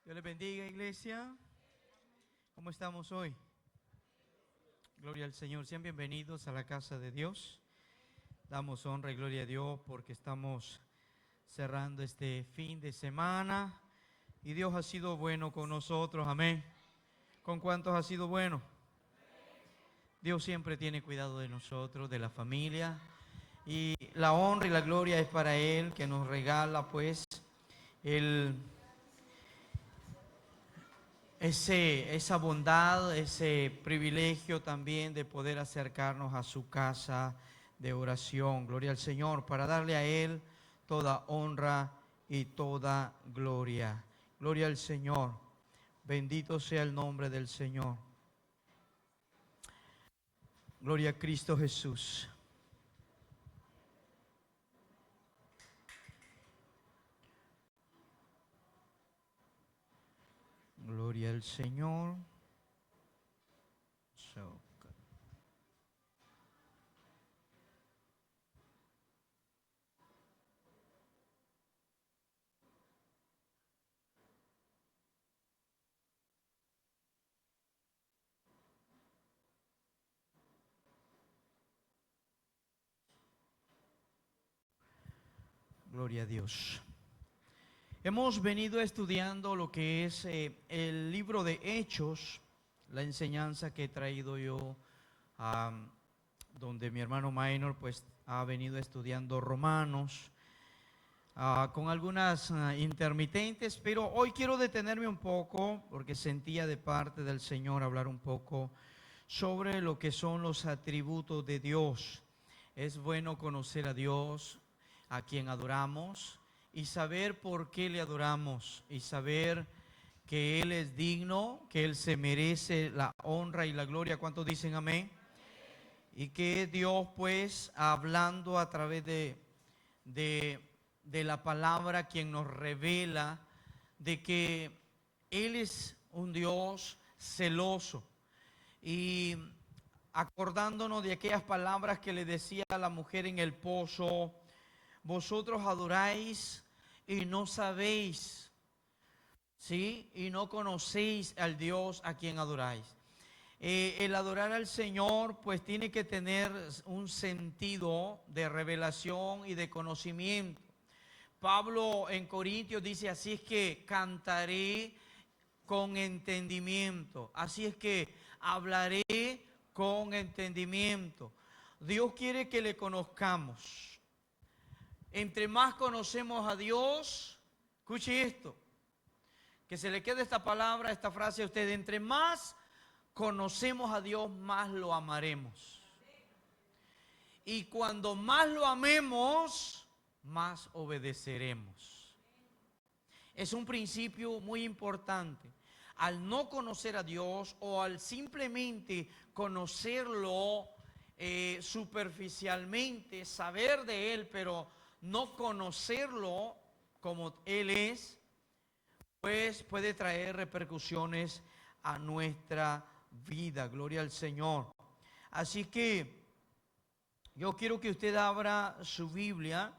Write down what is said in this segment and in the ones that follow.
Dios les bendiga, iglesia. ¿Cómo estamos hoy? Gloria al Señor. Sean bienvenidos a la casa de Dios. Damos honra y gloria a Dios porque estamos cerrando este fin de semana y Dios ha sido bueno con nosotros. Amén. ¿Con cuántos ha sido bueno? Dios siempre tiene cuidado de nosotros, de la familia, y la honra y la gloria es para Él, que nos regala pues esa bondad, ese privilegio también de poder acercarnos a su casa de oración. Gloria al Señor, para darle a Él toda honra y toda gloria. Gloria al Señor. Bendito sea el nombre del Señor. Gloria a Cristo Jesús. Gloria al Señor. Gloria a Dios. Hemos venido estudiando lo que es el libro de Hechos, la enseñanza que he traído yo, donde mi hermano Minor pues ha venido estudiando Romanos, con algunas intermitentes, pero hoy quiero detenerme un poco, porque sentía de parte del Señor hablar un poco sobre lo que son los atributos de Dios. Es bueno conocer a Dios, a quien adoramos, y saber por qué le adoramos, y saber que Él es digno, que Él se merece la honra y la gloria. ¿Cuántos dicen amén? Y que Dios pues hablando a través de la palabra, quien nos revela de que Él es un Dios celoso. Y acordándonos de aquellas palabras que le decía a la mujer en el pozo: vosotros adoráis y no sabéis, ¿sí? Y no conocéis al Dios a quien adoráis. El adorar al Señor pues tiene que tener un sentido de revelación y de conocimiento. Pablo en Corintios dice: así es que cantaré con entendimiento, así es que hablaré con entendimiento. Dios quiere que le conozcamos. Entre más conocemos a Dios, escuche esto, que se le quede esta palabra, esta frase a usted: entre más conocemos a Dios, más lo amaremos. Y cuando más lo amemos, más obedeceremos. Es un principio muy importante. Al no conocer a Dios, o al simplemente conocerlo superficialmente, saber de Él, pero no conocerlo como Él es, pues puede traer repercusiones a nuestra vida. Gloria al Señor. Así que yo quiero que usted abra su Biblia.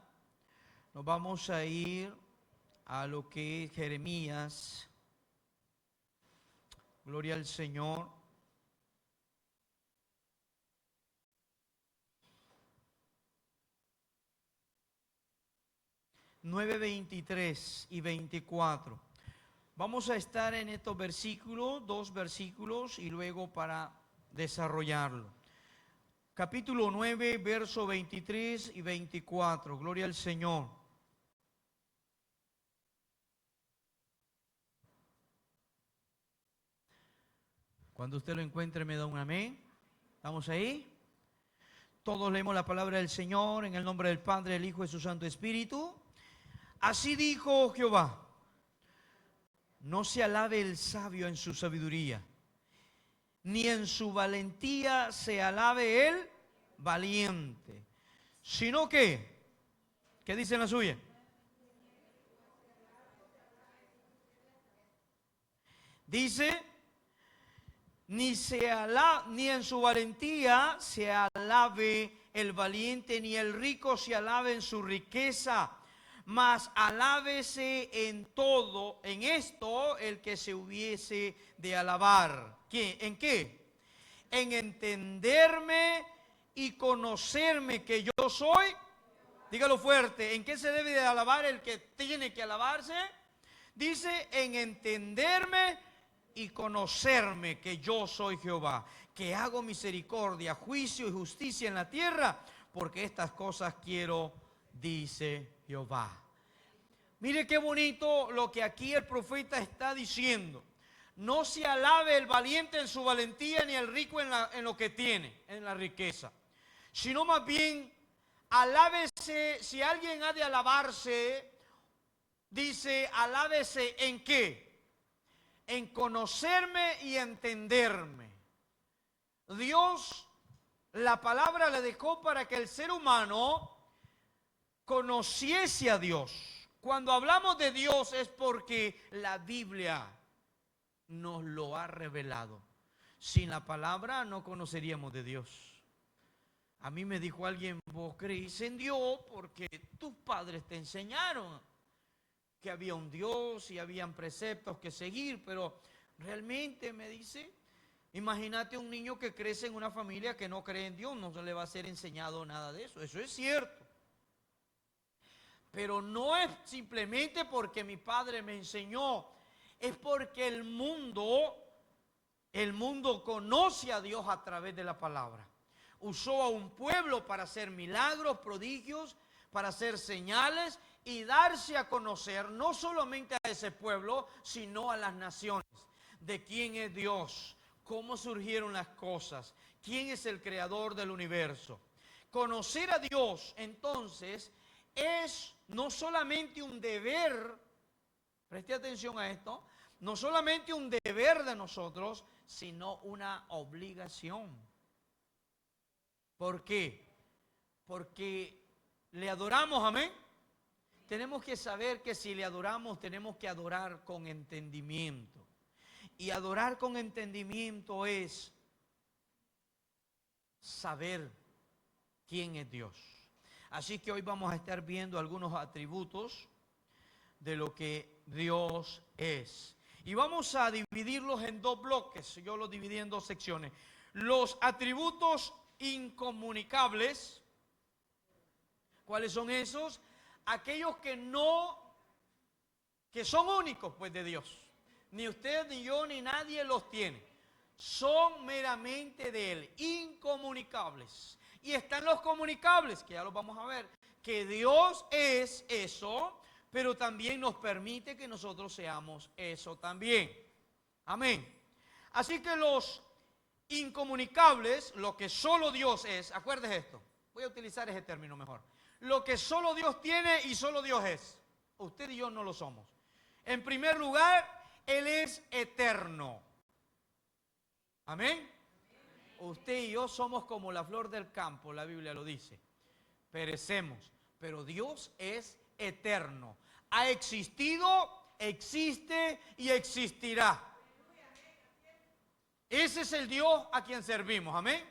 Nos vamos a ir a lo que es Jeremías. Gloria al Señor. (9, 23 y 24). Vamos a estar en estos versículos, 2 versículos, y luego para desarrollarlo. Capítulo 9, verso 23 y 24. Gloria al Señor. Cuando usted lo encuentre, me da un amén. ¿Estamos ahí? Todos leemos la palabra del Señor en el nombre del Padre, del Hijo y de su Santo Espíritu. Así dijo Jehová: no se alabe el sabio en su sabiduría, ni en su valentía se alabe el valiente, sino que, ¿qué dice en la suya? Dice: ni en su valentía se alabe el valiente, ni el rico se alabe en su riqueza, mas alábese en todo, en esto, el que se hubiese de alabar. ¿Qué? ¿En qué? En entenderme y conocerme que yo soy. Dígalo fuerte. ¿En qué se debe de alabar el que tiene que alabarse? Dice, en entenderme y conocerme que yo soy Jehová, que hago misericordia, juicio y justicia en la tierra, porque estas cosas quiero, dice Jehová. Mire qué bonito lo que aquí el profeta está diciendo. No se alabe el valiente en su valentía, ni el rico en lo que tiene, en la riqueza, sino más bien alábese. Si alguien ha de alabarse, dice, alábese en qué, en conocerme y entenderme. Dios, la palabra le dejó para que el ser humano conociese a Dios. Cuando hablamos de Dios es porque la Biblia nos lo ha revelado. Sin la palabra no conoceríamos de Dios. A mí me dijo alguien, vos creís en Dios porque tus padres te enseñaron que había un Dios y habían preceptos que seguir, pero realmente, me dice, imagínate un niño que crece en una familia que no cree en Dios, no se le va a ser enseñado nada de eso. Eso es cierto. Pero no es simplemente porque mi padre me enseñó, es porque el mundo conoce a Dios a través de la palabra. Usó a un pueblo para hacer milagros, prodigios, para hacer señales y darse a conocer no solamente a ese pueblo, sino a las naciones, de quién es Dios, cómo surgieron las cosas, quién es el creador del universo. Conocer a Dios, entonces, es no solamente un deber, preste atención a esto, no solamente un deber de nosotros, sino una obligación. ¿Por qué? Porque le adoramos, amén. Tenemos que saber que si le adoramos, tenemos que adorar con entendimiento. Y adorar con entendimiento es saber quién es Dios. Así que hoy vamos a estar viendo algunos atributos de lo que Dios es. Y vamos a dividirlos en dos bloques. Yo los dividí en dos secciones. Los atributos incomunicables. ¿Cuáles son esos? Aquellos que son únicos pues de Dios. Ni usted, ni yo, ni nadie los tiene. Son meramente de Él, incomunicables. Y están los comunicables, que ya los vamos a ver, que Dios es eso, pero también nos permite que nosotros seamos eso también. Amén. Así que los incomunicables, lo que solo Dios es, acuérdese esto, voy a utilizar ese término mejor. Lo que solo Dios tiene y solo Dios es. Usted y yo no lo somos. En primer lugar, Él es eterno. Amén. Usted y yo somos como la flor del campo, la Biblia lo dice. Perecemos, pero Dios es eterno. Ha existido, existe y existirá. Ese es el Dios a quien servimos, amén.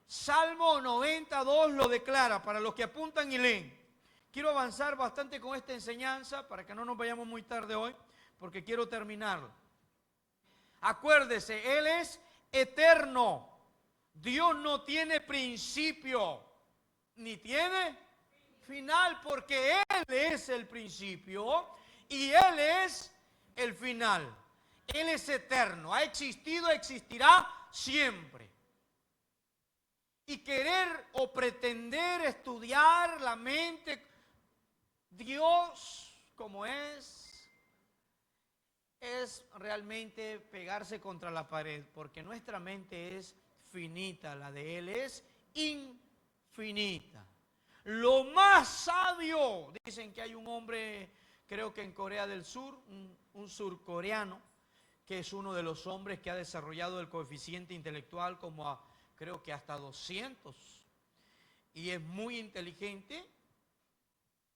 Salmo 92 lo declara para los que apuntan y leen. Quiero avanzar bastante con esta enseñanza para que no nos vayamos muy tarde hoy, porque quiero terminarlo. Acuérdese, Él es eterno. Dios no tiene principio, ni tiene final, porque Él es el principio y Él es el final. Él es eterno, ha existido, existirá siempre. Y querer o pretender estudiar la mente, Dios como es realmente pegarse contra la pared, porque nuestra mente es finita, la de Él es infinita. Lo más sabio, dicen que hay un hombre, creo que en Corea del Sur, un surcoreano, que es uno de los hombres que ha desarrollado el coeficiente intelectual como creo que hasta 200, y es muy inteligente,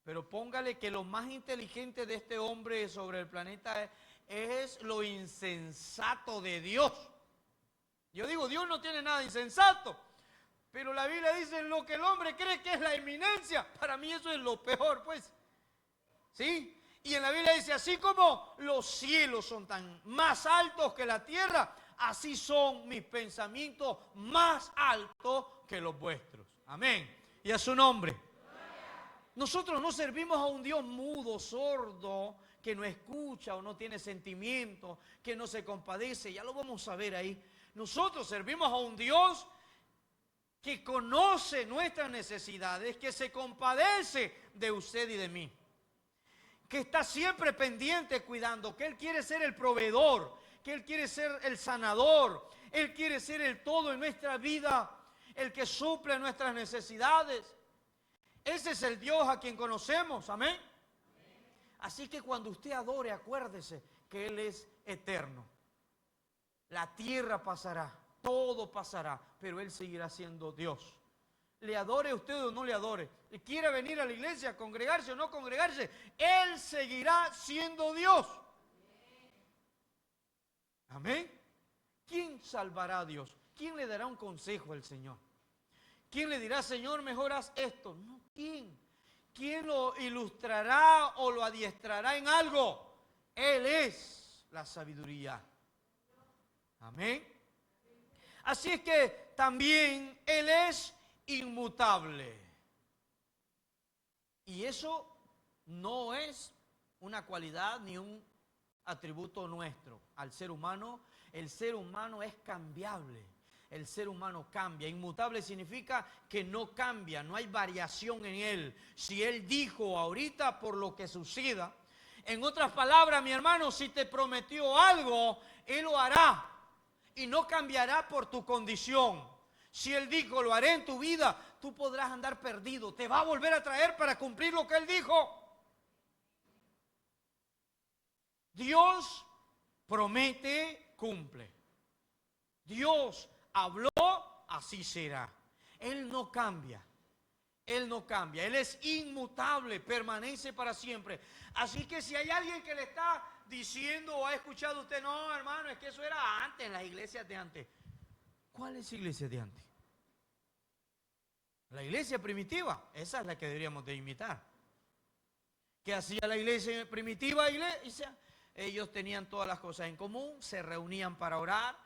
pero póngale que lo más inteligente de este hombre sobre el planeta es lo insensato de Dios. Yo digo, Dios no tiene nada insensato, pero la Biblia dice lo que el hombre cree que es la eminencia. Para mí eso es lo peor, pues. ¿Sí? Y en la Biblia dice, así como los cielos son tan más altos que la tierra, así son mis pensamientos más altos que los vuestros. Amén. Y a su nombre. Nosotros no servimos a un Dios mudo, sordo, que no escucha o no tiene sentimientos, que no se compadece. Ya lo vamos a ver ahí. Nosotros servimos a un Dios que conoce nuestras necesidades, que se compadece de usted y de mí, que está siempre pendiente cuidando, que Él quiere ser el proveedor, que Él quiere ser el sanador, Él quiere ser el todo en nuestra vida, el que suple nuestras necesidades. Ese es el Dios a quien conocemos, amén. Así que cuando usted adore, acuérdese que Él es eterno. La tierra pasará, todo pasará, pero Él seguirá siendo Dios. Le adore usted o no le adore, quiere venir a la iglesia, congregarse o no congregarse, Él seguirá siendo Dios. Amén. ¿Quién salvará a Dios? ¿Quién le dará un consejo al Señor? ¿Quién le dirá, Señor, mejor haz esto? No, ¿quién? ¿Quién lo ilustrará o lo adiestrará en algo? Él es la sabiduría. Amén. Así es que también Él es inmutable. Y eso no es una cualidad ni un atributo nuestro. Al ser humano, el ser humano es cambiable. El ser humano cambia. Inmutable significa que no cambia, no hay variación en Él. Si Él dijo ahorita, por lo que suceda. En otras palabras, mi hermano, si te prometió algo, Él lo hará. Y no cambiará por tu condición. Si Él dijo, lo haré en tu vida, tú podrás andar perdido. Te va a volver a traer para cumplir lo que Él dijo. Dios promete, cumple. Dios habló, así será. Él no cambia. Él no cambia. Él es inmutable, permanece para siempre. Así que si hay alguien que le está diciendo o ha escuchado usted, no, hermano, es que eso era antes, en las iglesias de antes. ¿Cuál es la iglesia de antes? La iglesia primitiva, esa es la que deberíamos de imitar. ¿Qué hacía la iglesia primitiva? Ellos tenían todas las cosas en común, se reunían para orar,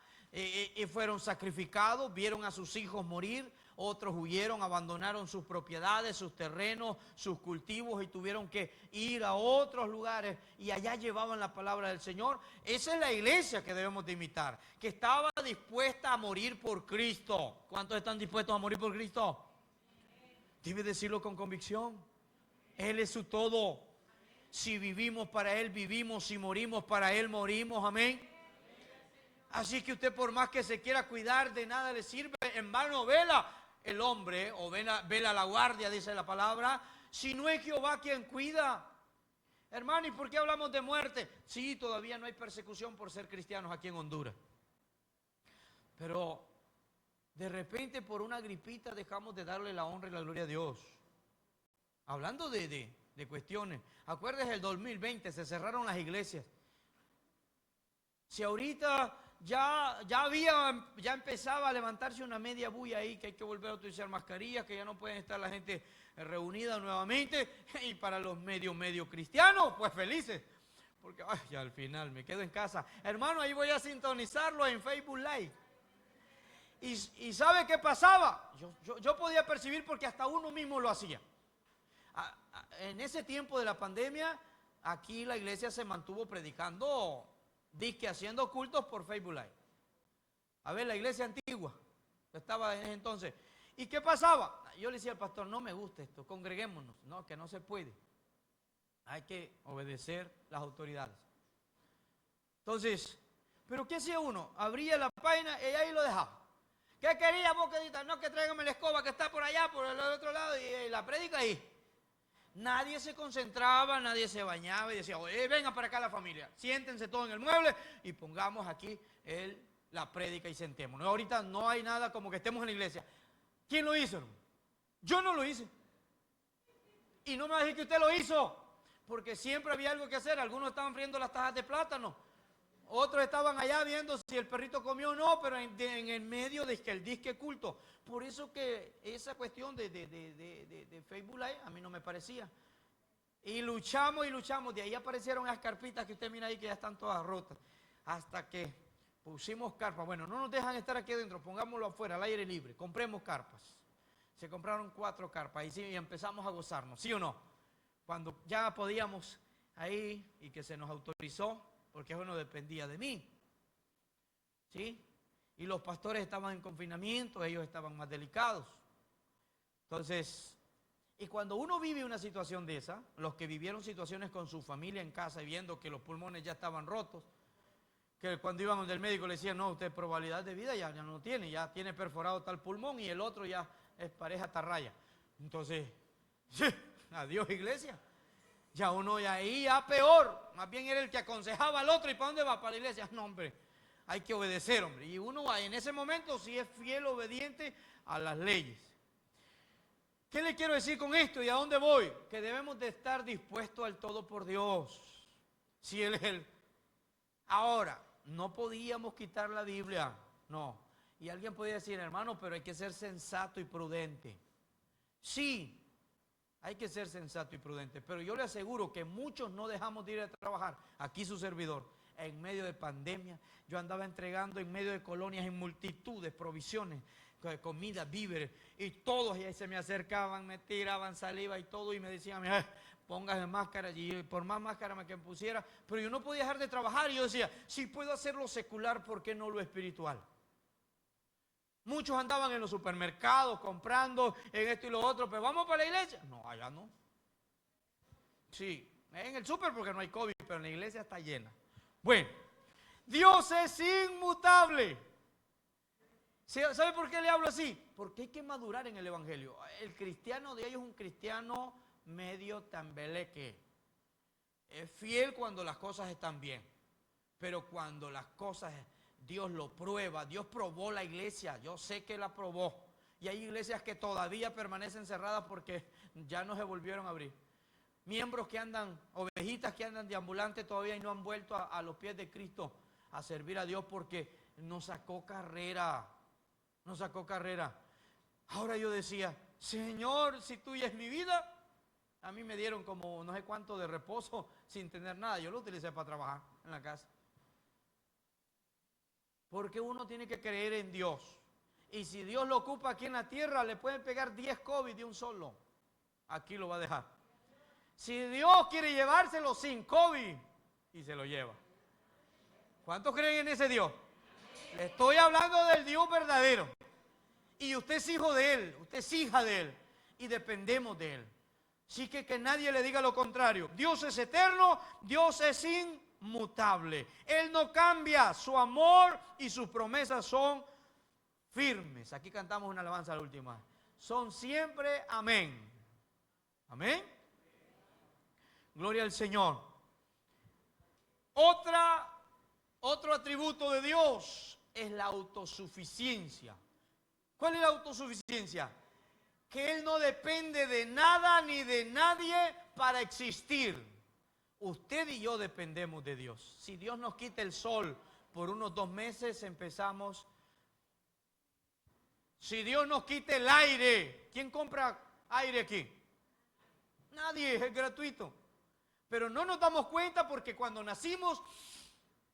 fueron sacrificados, vieron a sus hijos morir, otros huyeron, abandonaron sus propiedades, sus terrenos, sus cultivos y tuvieron que ir a otros lugares y allá llevaban la palabra del Señor. Esa es la iglesia que debemos de imitar, que estaba dispuesta a morir por Cristo. ¿Cuántos están dispuestos a morir por Cristo? Debe decirlo con convicción. Él es su todo. Si vivimos para Él, vivimos. Si morimos para Él, morimos. Amén. Así que usted, por más que se quiera cuidar, de nada le sirve. En vano vela el hombre, o vela la guardia, dice la palabra, si no es Jehová quien cuida. Hermano, ¿y por qué hablamos de muerte? Sí, todavía no hay persecución por ser cristianos aquí en Honduras. Pero de repente por una gripita dejamos de darle la honra y la gloria a Dios. Hablando de cuestiones. Acuérdese, el 2020 se cerraron las iglesias. Si ahorita ya empezaba a levantarse una media bulla ahí, que hay que volver a utilizar mascarillas, que ya no pueden estar la gente reunida nuevamente, y para los medio cristianos, pues felices, porque ya al final me quedo en casa. Hermano, ahí voy a sintonizarlo en Facebook Live. Y ¿sabe qué pasaba? Yo podía percibir porque hasta uno mismo lo hacía. En ese tiempo de la pandemia, aquí la iglesia se mantuvo predicando, disque haciendo cultos por Facebook Live. A ver, la iglesia antigua, estaba en ese entonces. ¿Y qué pasaba? Yo le decía al pastor, no me gusta esto, congreguémonos. No, que no se puede. Hay que obedecer las autoridades. Entonces, ¿pero qué hacía uno? Abría la página y ahí lo dejaba. ¿Qué quería vos, querida? No, que tráigame la escoba que está por allá, por el otro lado, y la predica ahí. Nadie se concentraba, nadie se bañaba y decía, oye, venga para acá la familia, siéntense todos en el mueble y pongamos aquí la prédica y sentémonos. Ahorita no hay nada como que estemos en la iglesia. ¿Quién lo hizo, hermano? Yo no lo hice. Y no me va a decir que usted lo hizo, porque siempre había algo que hacer. Algunos estaban friendo las tajas de plátano, otros estaban allá viendo si el perrito comió o no, pero en el medio de que el disque culto. Por eso que esa cuestión de Facebook Live a mí no me parecía. Y luchamos y luchamos. De ahí aparecieron las carpitas que usted mira ahí que ya están todas rotas. Hasta que pusimos carpas. Bueno, no nos dejan estar aquí adentro, pongámoslo afuera, al aire libre. Compremos carpas. Se compraron 4 carpas y, sí, y empezamos a gozarnos, ¿sí o no? Cuando ya podíamos ahí y que se nos autorizó, porque eso no dependía de mí. ¿Sí? Y los pastores estaban en confinamiento, ellos estaban más delicados. Entonces, y cuando uno vive una situación de esa, los que vivieron situaciones con su familia en casa y viendo que los pulmones ya estaban rotos, que cuando iban donde el médico le decían, no, usted probabilidad de vida ya no tiene, ya tiene perforado tal pulmón y el otro ya es pareja tarraya. Entonces, adiós iglesia. Ya uno ya ahí ya peor, más bien era el que aconsejaba al otro. ¿Y para dónde va? Para la iglesia. No, hombre, hay que obedecer, hombre. Y uno en ese momento sí es fiel, obediente a las leyes. ¿Qué le quiero decir con esto y a dónde voy? Que debemos de estar dispuestos al todo por Dios. Si Él es el... Ahora, no podíamos quitar la Biblia, no. Y alguien podría decir, hermano, pero hay que ser sensato y prudente. Sí, hay que ser sensato y prudente, pero yo le aseguro que muchos no dejamos de ir a trabajar. Aquí su servidor, en medio de pandemia, yo andaba entregando en medio de colonias en multitudes, provisiones, comida, víveres, y todos y ahí se me acercaban, me tiraban saliva y todo, y me decían, póngase máscara, y por más máscara que me pusiera, pero yo no podía dejar de trabajar, y yo decía, si puedo hacer lo secular, ¿por qué no lo espiritual? Muchos andaban en los supermercados comprando en esto y lo otro, pero vamos para la iglesia. No, allá no. Sí, en el súper porque no hay COVID, pero en la iglesia está llena. Bueno, Dios es inmutable. ¿Sabe por qué le hablo así? Porque hay que madurar en el evangelio. El cristiano de ellos es un cristiano medio tambeleque. Es fiel cuando las cosas están bien, pero cuando las cosas... Dios lo prueba, Dios probó la iglesia, yo sé que la probó. Y hay iglesias que todavía permanecen cerradas porque ya no se volvieron a abrir. Miembros que andan, ovejitas que andan deambulantes todavía y no han vuelto a los pies de Cristo a servir a Dios porque nos sacó carrera, nos sacó carrera. Ahora yo decía, Señor, si tuya es mi vida, a mí me dieron como no sé cuánto de reposo sin tener nada, yo lo utilicé para trabajar en la casa. Porque uno tiene que creer en Dios. Y si Dios lo ocupa aquí en la tierra, le pueden pegar 10 COVID de un solo. Aquí lo va a dejar. Si Dios quiere llevárselo sin COVID, y se lo lleva. ¿Cuántos creen en ese Dios? Le estoy hablando del Dios verdadero. Y usted es hijo de Él, usted es hija de Él. Y dependemos de Él. Así que nadie le diga lo contrario. Dios es eterno, Dios es inmutable. Él no cambia, su amor y sus promesas son firmes. Aquí cantamos una alabanza a la última. Son siempre amén. Amén. Gloria al Señor. Otro atributo de Dios es la autosuficiencia. ¿Cuál es la autosuficiencia? Que Él no depende de nada ni de nadie para existir. Usted y yo dependemos de Dios. Si Dios nos quita el sol por unos 2 meses, empezamos. Si Dios nos quita el aire, ¿quién compra aire aquí? Nadie, es gratuito. Pero no nos damos cuenta porque cuando nacimos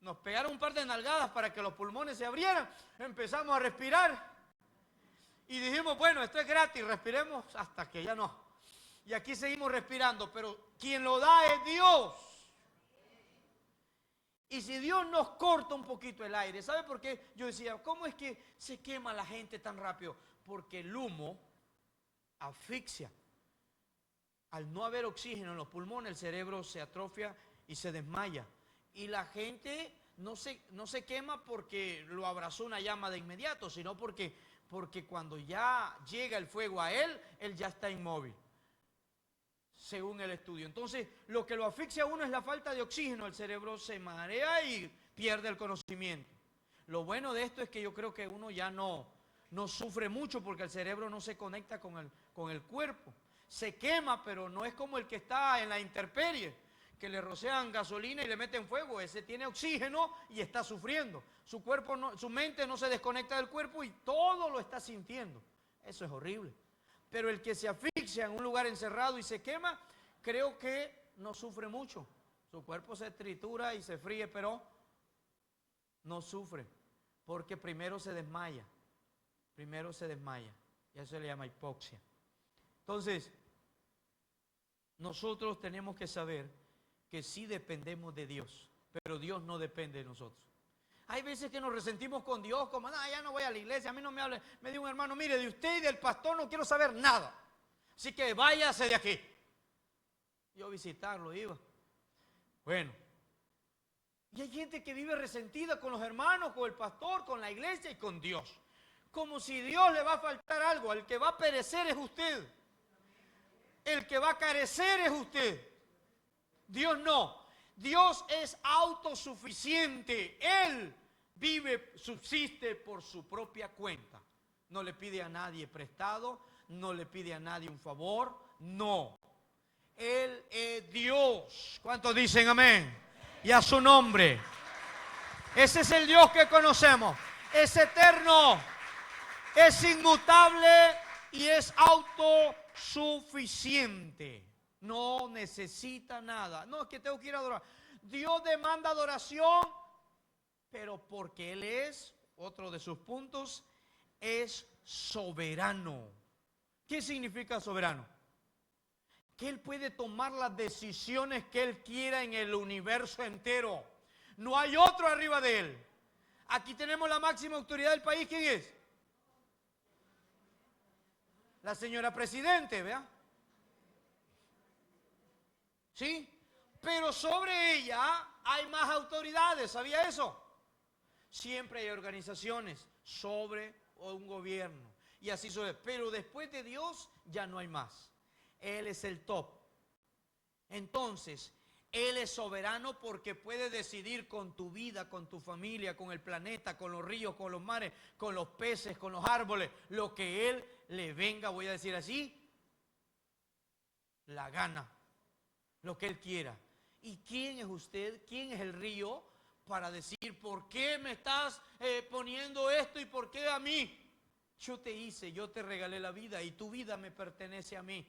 nos pegaron un par de nalgadas para que los pulmones se abrieran. Empezamos a respirar y dijimos, bueno, esto es gratis, respiremos hasta que ya no. Y aquí seguimos respirando, pero quien lo da es Dios. Y si Dios nos corta un poquito el aire, ¿sabe por qué? Yo decía, ¿cómo es que se quema la gente tan rápido? Porque el humo asfixia. Al no haber oxígeno en los pulmones, el cerebro se atrofia y se desmaya. Y la gente no se quema porque lo abrazó una llama de inmediato, sino porque cuando ya llega el fuego a él ya está inmóvil, según el estudio. Entonces, lo que lo asfixia a uno es la falta de oxígeno, el cerebro se marea y pierde el conocimiento. Lo bueno de esto es que yo creo que uno ya no sufre mucho porque el cerebro no se conecta con el cuerpo. Se quema, pero no es como el que está en la intemperie, que le rocian gasolina y le meten fuego. Ese tiene oxígeno y está sufriendo. Su cuerpo, su mente no se desconecta del cuerpo y todo lo está sintiendo. Eso es horrible. Pero el que se asfixia en un lugar encerrado y se quema, creo que no sufre mucho. Su cuerpo se tritura y se fríe, pero no sufre, porque primero se desmaya. Primero se desmaya. Y eso se le llama hipoxia. Entonces, nosotros tenemos que saber que sí dependemos de Dios, pero Dios no depende de nosotros. Hay veces que nos resentimos con Dios, como, ya no voy a la iglesia, a mí no me hable. Me dijo un hermano, mire, de usted y del pastor no quiero saber nada. Así que váyase de aquí. Yo a visitarlo iba. Bueno. Y hay gente que vive resentida con los hermanos, con el pastor, con la iglesia y con Dios. Como si Dios le va a faltar algo. El que va a perecer es usted. El que va a carecer es usted. Dios no. Dios es autosuficiente. Él vive, subsiste por su propia cuenta. No le pide a nadie prestado, no le pide a nadie un favor, no. Él es Dios. ¿Cuántos dicen amén? Y a su nombre. Ese es el Dios que conocemos. Es eterno, es inmutable y es autosuficiente. No necesita nada. No, es que tengo que ir a adorar. Dios demanda adoración, pero porque Él es, otro de sus puntos, es soberano. ¿Qué significa soberano? Que Él puede tomar las decisiones que Él quiera en el universo entero. No hay otro arriba de Él. Aquí tenemos la máxima autoridad del país. ¿Quién es? La señora presidente, ¿vea? ¿Sí? Pero sobre ella hay más autoridades, ¿sabía eso? Siempre hay organizaciones sobre un gobierno y así suele. Pero después de Dios ya no hay más. Él es el top. Entonces, Él es soberano porque puede decidir con tu vida, con tu familia, con el planeta, con los ríos, con los mares, con los peces, con los árboles, lo que Él le venga, voy a decir así, la gana, lo que Él quiera. ¿Y quién es usted? ¿Quién es el río para decir por qué me estás poniendo esto y por qué a mí? Yo te hice, yo te regalé la vida y tu vida me pertenece a mí.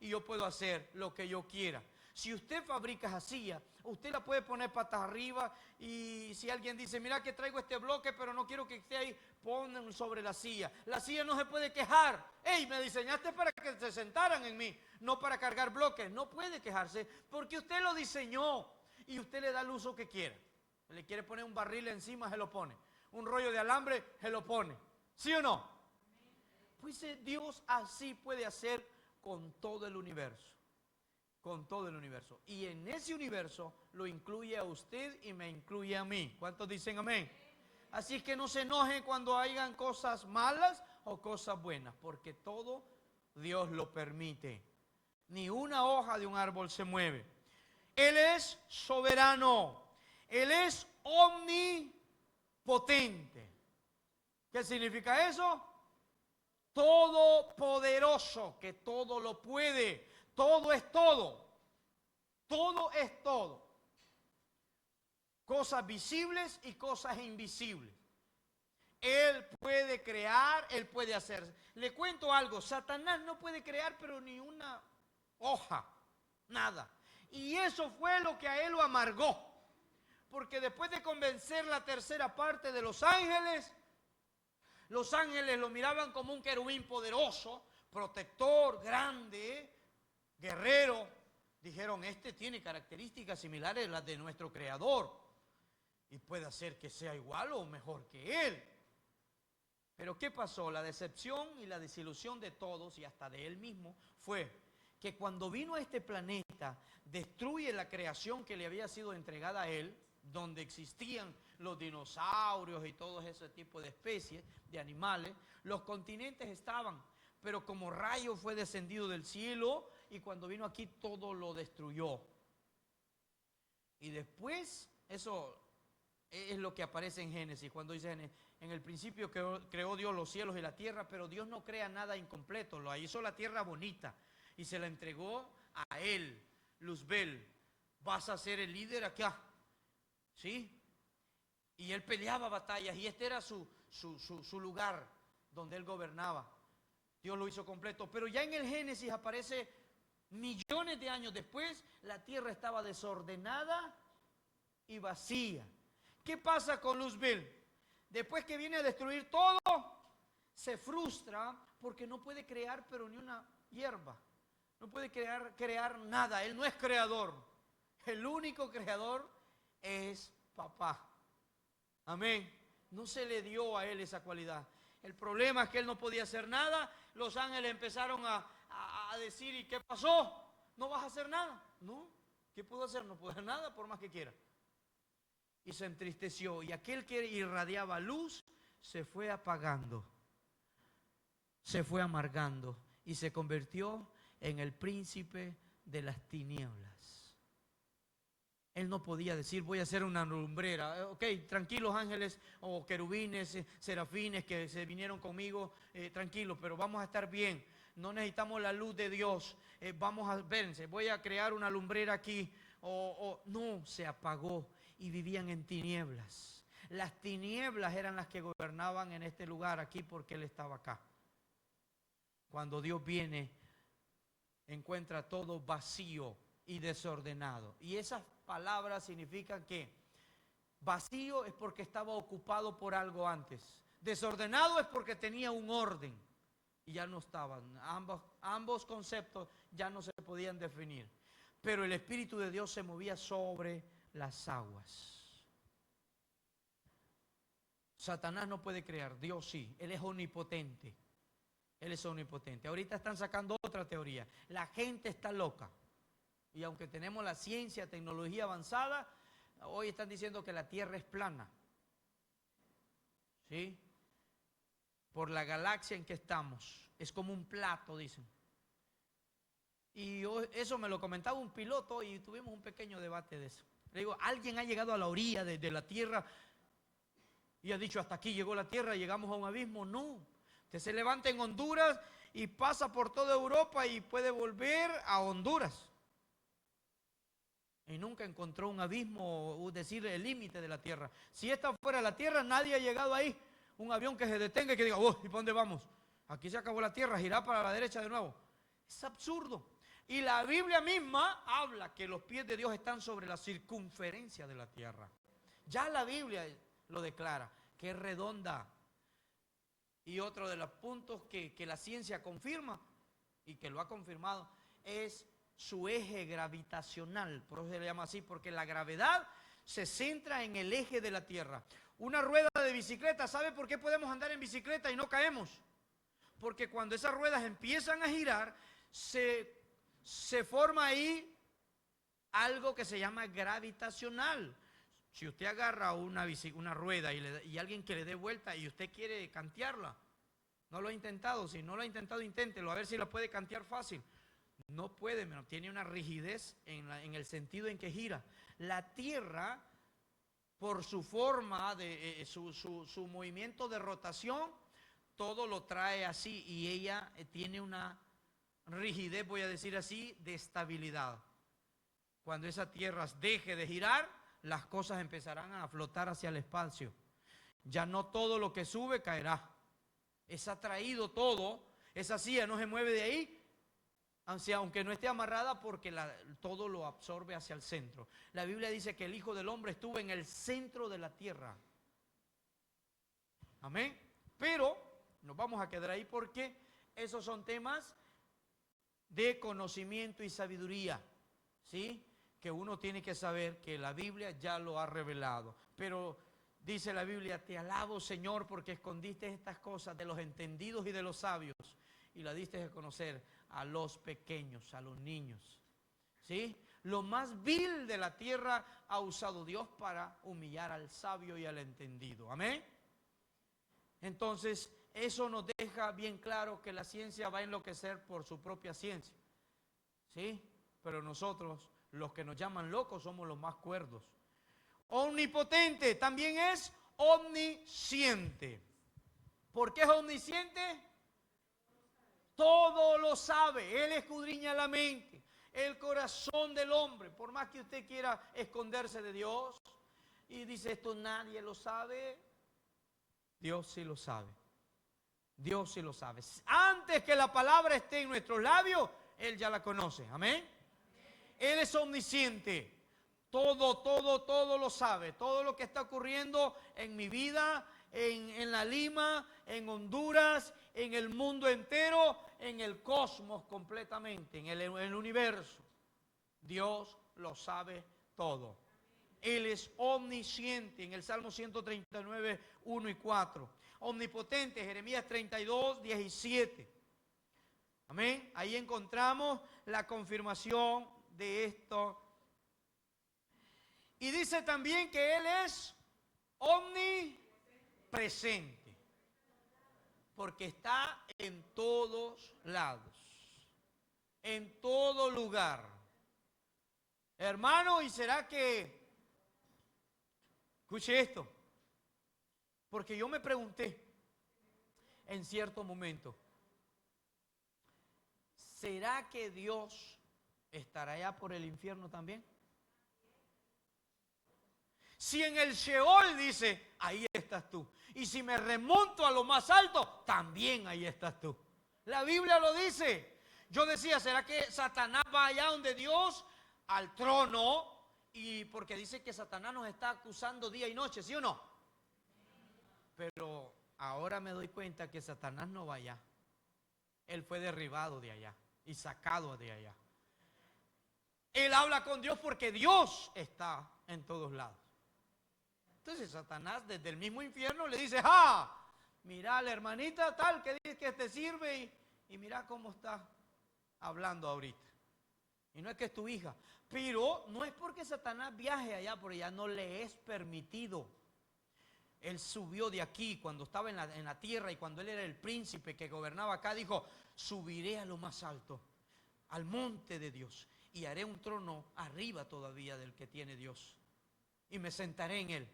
Y yo puedo hacer lo que yo quiera. Si usted fabrica jacía, usted la puede poner patas arriba y si alguien dice, mira que traigo este bloque, pero no quiero que esté ahí, ponen sobre la silla. La silla no se puede quejar. Hey, me diseñaste para que se sentaran en mí, no para cargar bloques. No puede quejarse porque usted lo diseñó y usted le da el uso que quiera. Le quiere poner un barril encima, se lo pone. Un rollo de alambre, se lo pone. ¿Sí o no? Pues Dios así puede hacer con todo el universo. Con todo el universo. Y en ese universo lo incluye a usted y me incluye a mí. ¿Cuántos dicen amén? Así es que no se enojen cuando hayan cosas malas o cosas buenas, porque todo Dios lo permite. Ni una hoja de un árbol se mueve. Él es soberano. Él es omnipotente. ¿Qué significa eso? Todopoderoso, que todo lo puede. Todo es todo. Todo es todo. Cosas visibles y cosas invisibles. Él puede crear, Él puede hacer. Le cuento algo, Satanás no puede crear pero ni una hoja, nada. Y eso fue lo que a él lo amargó. Porque después de convencer la tercera parte de los ángeles lo miraban como un querubín poderoso, protector, grande, guerrero. Dijeron, este tiene características similares a las de nuestro Creador y puede hacer que sea igual o mejor que Él. Pero ¿qué pasó? La decepción y la desilusión de todos y hasta de Él mismo fue que cuando vino a este planeta, destruye la creación que le había sido entregada a Él, donde existían los dinosaurios y todo ese tipo de especies, de animales. Los continentes estaban, pero como rayo fue descendido del cielo y cuando vino aquí todo lo destruyó. Y después, eso es lo que aparece en Génesis, cuando dice en el principio creó Dios los cielos y la tierra, pero Dios no crea nada incompleto, lo hizo la tierra bonita y se la entregó a Él. Luzbel, vas a ser el líder acá, ¿sí? Y Él peleaba batallas y este era su lugar donde Él gobernaba. Dios lo hizo completo, pero ya en el Génesis aparece Millones de años después, la tierra estaba desordenada y vacía. ¿Qué pasa con Luzbel? Después que viene a destruir todo, se frustra porque no puede crear pero ni una hierba. No puede crear nada. Él no es creador. El único creador es papá. Amén. No se le dio a él esa cualidad. El problema es que él no podía hacer nada. Los ángeles empezaron a decir, ¿y qué pasó? ¿No vas a hacer nada? No. ¿Qué puedo hacer? No puedo hacer nada por más que quiera. Y se entristeció. Y aquel que irradiaba luz se fue apagando. Se fue amargando. Y se convirtió en el príncipe de las tinieblas. Él no podía decir, voy a hacer una lumbrera. Ok, tranquilos ángeles o querubines, serafines que se vinieron conmigo, tranquilos, pero vamos a estar bien. No necesitamos la luz de Dios. Vamos a verse, voy a crear una lumbrera aquí. No, se apagó y vivían en tinieblas. Las tinieblas eran las que gobernaban en este lugar aquí porque Él estaba acá. Cuando Dios viene, encuentra todo vacío y desordenado. Y esas palabras significan que vacío es porque estaba ocupado por algo antes. Desordenado es porque tenía un orden y ya no estaban. Ambos conceptos ya no se podían definir. Pero el Espíritu de Dios se movía sobre las aguas. Satanás no puede crear, Dios sí. Él es omnipotente. Él es omnipotente. Ahorita están sacando otra teoría. La gente está loca. Y aunque tenemos la ciencia, tecnología avanzada, hoy están diciendo que la Tierra es plana. ¿Sí? Por la galaxia en que estamos. Es como un plato, dicen. Y eso me lo comentaba un piloto y tuvimos un pequeño debate de eso. Le digo, ¿alguien ha llegado a la orilla de la Tierra y ha dicho, hasta aquí llegó la Tierra, llegamos a un abismo? No. Usted se levanta en Honduras y pasa por toda Europa y puede volver a Honduras. Y nunca encontró un abismo, o decir, el límite de la Tierra. Si esta fuera la Tierra, nadie ha llegado ahí. Un avión que se detenga y que diga, ¿y para dónde vamos? Aquí se acabó la Tierra, girar para la derecha de nuevo. Es absurdo. Y la Biblia misma habla que los pies de Dios están sobre la circunferencia de la Tierra. Ya la Biblia lo declara, que es redonda. Y otro de los puntos que la ciencia confirma, y que lo ha confirmado, es su eje gravitacional. Por eso se le llama así, porque la gravedad se centra en el eje de la Tierra. Una rueda de bicicleta, ¿sabe por qué podemos andar en bicicleta y no caemos? Porque cuando esas ruedas empiezan a girar, se forma ahí algo que se llama gravitacional. Si usted agarra una rueda y alguien que le dé vuelta y usted quiere cantearla, no lo ha intentado. Si no lo ha intentado, inténtelo, a ver si la puede cantear fácil. No puede, tiene una rigidez en el sentido en que gira. La Tierra, por su forma, su movimiento de rotación, todo lo trae así y ella tiene una rigidez, voy a decir así, de estabilidad. Cuando esa Tierra deje de girar, las cosas empezarán a flotar hacia el espacio. Ya no todo lo que sube caerá. Es atraído todo, esa silla no se mueve de ahí, aunque no esté amarrada, porque todo lo absorbe hacia el centro. La Biblia dice que el Hijo del Hombre estuvo en el centro de la tierra. Amén. Pero nos vamos a quedar ahí porque esos son temas de conocimiento y sabiduría, ¿sí? Que uno tiene que saber que la Biblia ya lo ha revelado. Pero dice la Biblia, te alabo, Señor, porque escondiste estas cosas de los entendidos y de los sabios y la diste a conocer a los pequeños, a los niños. ¿Sí? Lo más vil de la tierra ha usado Dios para humillar al sabio y al entendido. Amén. Entonces, eso nos deja bien claro que la ciencia va a enloquecer por su propia ciencia. ¿Sí? Pero nosotros, los que nos llaman locos, somos los más cuerdos. Omnipotente también es omnisciente. ¿Por qué es omnisciente? Todo lo sabe. Él escudriña la mente, el corazón del hombre. Por más que usted quiera esconderse de Dios y dice esto nadie lo sabe, Dios sí lo sabe. Dios sí lo sabe. Antes que la palabra esté en nuestros labios, Él ya la conoce. Amén. Él es omnisciente. Todo lo sabe. Todo lo que está ocurriendo en mi vida, en la Lima, en Honduras, en el mundo entero, en el cosmos completamente, en el universo. Dios lo sabe todo. Él es omnisciente. En el Salmo 139, 1 y 4. Omnipotente, Jeremías 32, 17. Amén. Ahí encontramos la confirmación de esto. Y dice también que Él es omnipresente, porque está en todos lados, en todo lugar. Hermano, ¿y será que, escuche esto, porque yo me pregunté en cierto momento, ¿será que Dios estará allá por el infierno también? Si en el Sheol dice, ahí estás tú. Y si me remonto a lo más alto, también ahí estás tú. La Biblia lo dice. Yo decía, ¿será que Satanás va allá donde Dios? Al trono. Y porque dice que Satanás nos está acusando día y noche, ¿sí o no? Pero ahora me doy cuenta que Satanás no va allá. Él fue derribado de allá y sacado de allá. Él habla con Dios porque Dios está en todos lados. Entonces Satanás desde el mismo infierno le dice, mira la hermanita tal que dice que te sirve y mira cómo está hablando ahorita. Y no es que es tu hija, pero no es porque Satanás viaje allá por allá, no le es permitido. Él subió de aquí cuando estaba en la tierra y cuando él era el príncipe que gobernaba acá, dijo, subiré a lo más alto, al monte de Dios, y haré un trono arriba todavía del que tiene Dios, y me sentaré en él.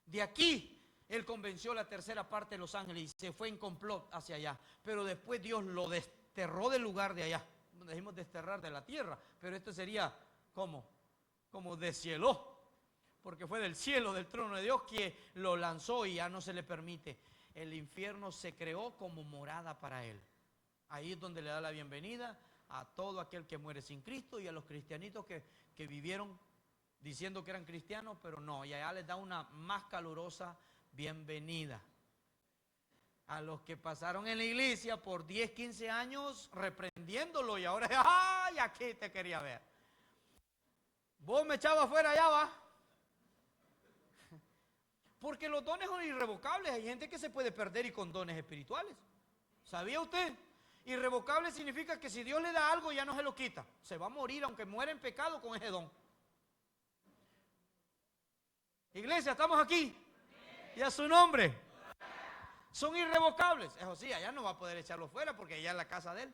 De aquí, él convenció la tercera parte de los ángeles y se fue en complot hacia allá. Pero después Dios lo desterró del lugar de allá. Dejemos desterrar de la tierra, pero esto sería como deshieló, porque fue del cielo, del trono de Dios, que lo lanzó y ya no se le permite. El infierno se creó como morada para él. Ahí es donde le da la bienvenida a todo aquel que muere sin Cristo y a los cristianitos que vivieron diciendo que eran cristianos, pero no, y allá les da una más calurosa bienvenida. A los que pasaron en la iglesia por 10, 15 años reprendiéndolo y ahora, ¡ay! Aquí te quería ver. Vos me echabas afuera allá, va. Porque los dones son irrevocables. Hay gente que se puede perder y con dones espirituales. ¿Sabía usted? Irrevocable significa que si Dios le da algo ya no se lo quita. Se va a morir aunque muera en pecado con ese don. Iglesia, ¿estamos aquí? Y a su nombre. Son irrevocables. Eso sí, allá no va a poder echarlo fuera porque allá es la casa de él.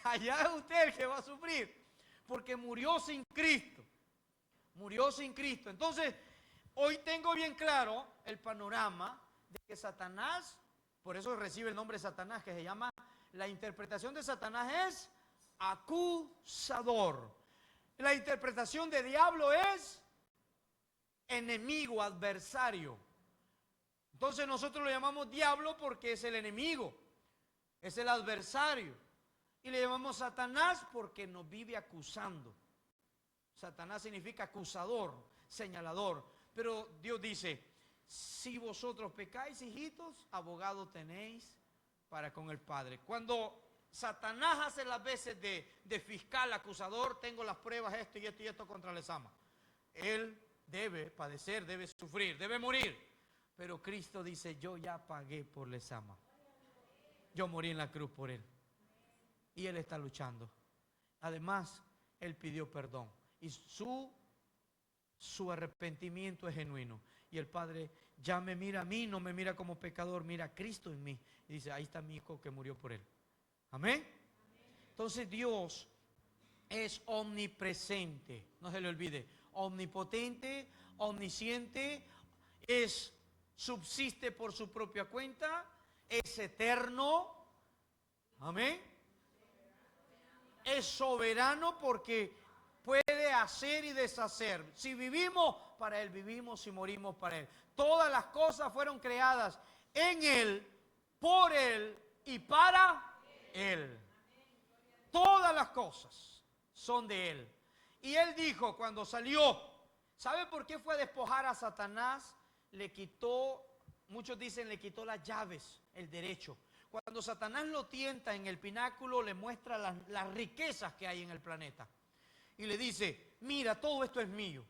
Allá es usted el que va a sufrir. Porque murió sin Cristo. Murió sin Cristo. Entonces, hoy tengo bien claro el panorama de que Satanás, por eso recibe el nombre de Satanás, que se llama, la interpretación de Satanás es acusador. La interpretación de diablo es enemigo, adversario. Entonces nosotros lo llamamos diablo porque es el enemigo, es el adversario. Y le llamamos Satanás porque nos vive acusando. Satanás significa acusador, señalador. Pero Dios dice, si vosotros pecáis, hijitos, abogado tenéis para con el Padre. Cuando Satanás hace las veces de fiscal, acusador, tengo las pruebas, esto y esto y esto contra Lezama. Él debe padecer, debe sufrir, debe morir. Pero Cristo dice, yo ya pagué por Lezama. Yo morí en la cruz por él. Y él está luchando. Además, él pidió perdón. Y su arrepentimiento es genuino. Y el Padre ya me mira a mí, no me mira como pecador, mira a Cristo en mí. Y dice, ahí está mi hijo que murió por él. Amén. Entonces Dios es omnipresente. No se le olvide. Omnipotente, omnisciente, subsiste por su propia cuenta, es eterno. Amén. Es soberano porque puede hacer y deshacer. Si vivimos, para Él vivimos. Si morimos, para Él. Todas las cosas fueron creadas en Él, por Él y para Él. todas las cosas son de Él. Y Él dijo cuando salió, ¿sabe por qué fue a despojar a Satanás? Le quitó, muchos dicen, le quitó las llaves, el derecho. Cuando Satanás lo tienta en el pináculo, le muestra las riquezas que hay en el planeta. Y le dice, mira, todo esto es mío.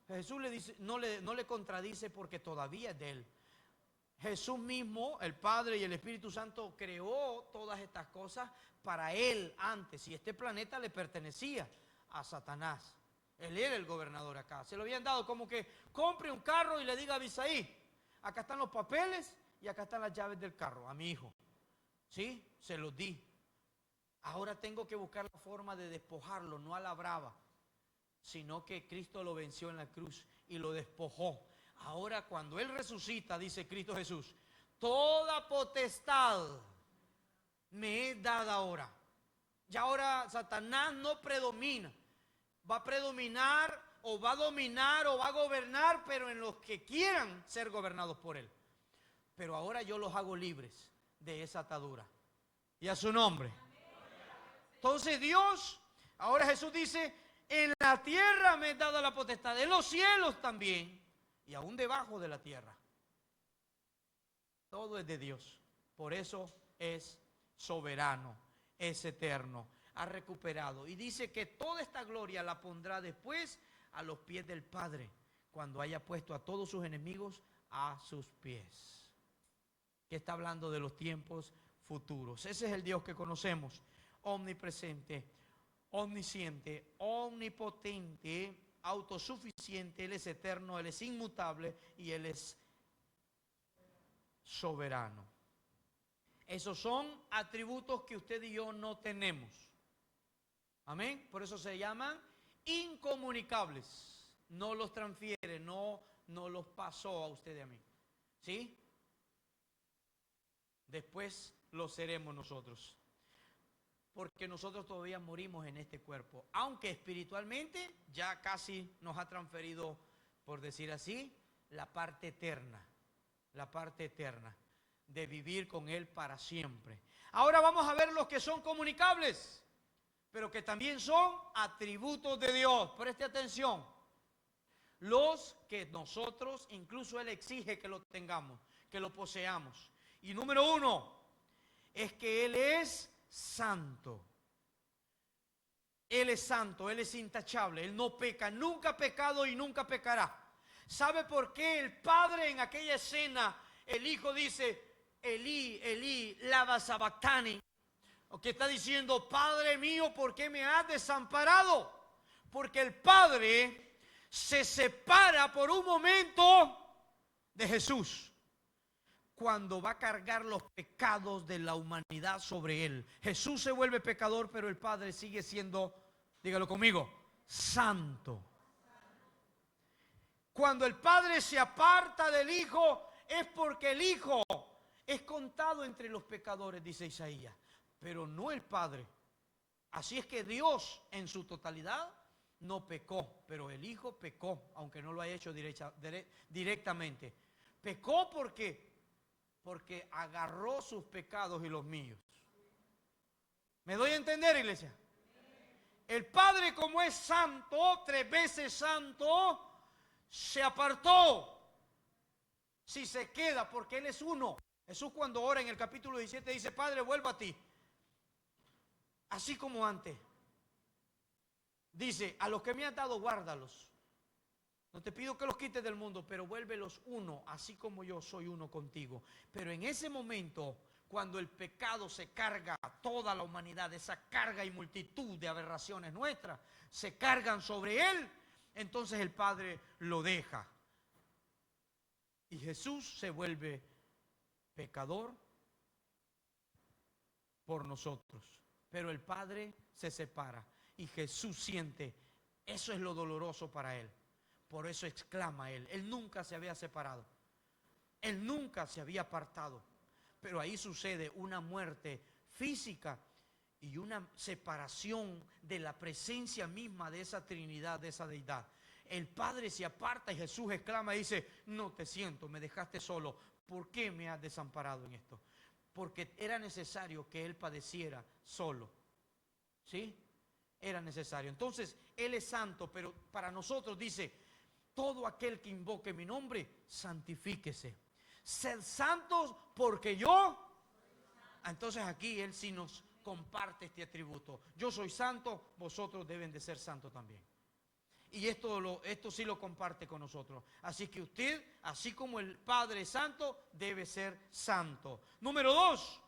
Jesús le dice, no le contradice porque todavía es de Él. Jesús mismo, el Padre y el Espíritu Santo, creó todas estas cosas para Él antes. Y este planeta le pertenecía a Satanás. Él era el gobernador acá. Se lo habían dado como que compre un carro y le diga a Abisaí, acá están los papeles y acá están las llaves del carro, a mi hijo. ¿Sí? Se los di. Ahora tengo que buscar la forma de despojarlo, no a la brava, sino que Cristo lo venció en la cruz y lo despojó. Ahora cuando Él resucita, dice Cristo Jesús, toda potestad me es dada ahora. Ya ahora Satanás no predomina. Va a predominar o va a dominar o va a gobernar, pero en los que quieran ser gobernados por Él. Pero ahora yo los hago libres de esa atadura. Y a su nombre. Entonces Dios, ahora Jesús dice, en la tierra me he dado la potestad, en los cielos también, y aún debajo de la tierra. Todo es de Dios. Por eso es soberano, es eterno, ha recuperado. Y dice que toda esta gloria la pondrá después a los pies del Padre, cuando haya puesto a todos sus enemigos a sus pies. Que está hablando de los tiempos futuros. Ese es el Dios que conocemos, omnipresente, omnisciente, omnipotente, autosuficiente. Él es eterno, Él es inmutable y Él es soberano. Esos son atributos que usted y yo no tenemos. Amén. Por eso se llaman incomunicables. No los transfiere, no los pasó a usted y a mí. ¿Sí? Después lo seremos nosotros. Porque nosotros todavía morimos en este cuerpo. Aunque espiritualmente ya casi nos ha transferido, por decir así, la parte eterna. La parte eterna de vivir con Él para siempre. Ahora vamos a ver los que son comunicables, pero que también son atributos de Dios. Preste atención. Los que nosotros, incluso Él exige que lo tengamos, que lo poseamos. Y número uno, es que Él es santo. Él es santo, Él es intachable, Él no peca, nunca ha pecado y nunca pecará. ¿Sabe por qué el Padre en aquella escena, el Hijo dice, Elí, Elí, lama sabactani? O que está diciendo, Padre mío, ¿por qué me has desamparado? Porque el Padre se separa por un momento de Jesús, cuando va a cargar los pecados de la humanidad sobre Él. Jesús se vuelve pecador, pero el Padre sigue siendo, dígalo conmigo, santo. Cuando el Padre se aparta del Hijo, es porque el Hijo es contado entre los pecadores, dice Isaías, pero no el Padre. Así es que Dios en su totalidad no pecó, pero el Hijo pecó, aunque no lo haya hecho directamente. Pecó porque agarró sus pecados y los míos. ¿Me doy a entender, iglesia? El Padre, como es santo, 3 veces santo, se apartó. Si se queda, porque Él es uno. Jesús cuando ora en el capítulo 17 dice, Padre, vuelvo a ti, así como antes. Dice, a los que me has dado, guárdalos. No te pido que los quites del mundo, pero vuélvelos uno, así como yo soy uno contigo. Pero en ese momento, cuando el pecado se carga a toda la humanidad, esa carga y multitud de aberraciones nuestras, se cargan sobre Él, entonces el Padre lo deja. Y Jesús se vuelve pecador por nosotros. Pero el Padre se separa y Jesús siente, eso es lo doloroso para Él. Por eso exclama Él, Él nunca se había separado, Él nunca se había apartado. Pero ahí sucede una muerte física y una separación de la presencia misma de esa Trinidad, de esa deidad. El Padre se aparta y Jesús exclama y dice, no te siento, me dejaste solo. ¿Por qué me has desamparado en esto? Porque era necesario que Él padeciera solo. ¿Sí? Era necesario. Entonces, Él es santo, pero para nosotros dice, todo aquel que invoque mi nombre, santifíquese. Sed santos porque yo. Entonces aquí Él sí nos comparte este atributo. Yo soy santo, vosotros deben de ser santos también. Y esto sí lo comparte con nosotros. Así que usted, así como el Padre es santo, debe ser santo. Número 2,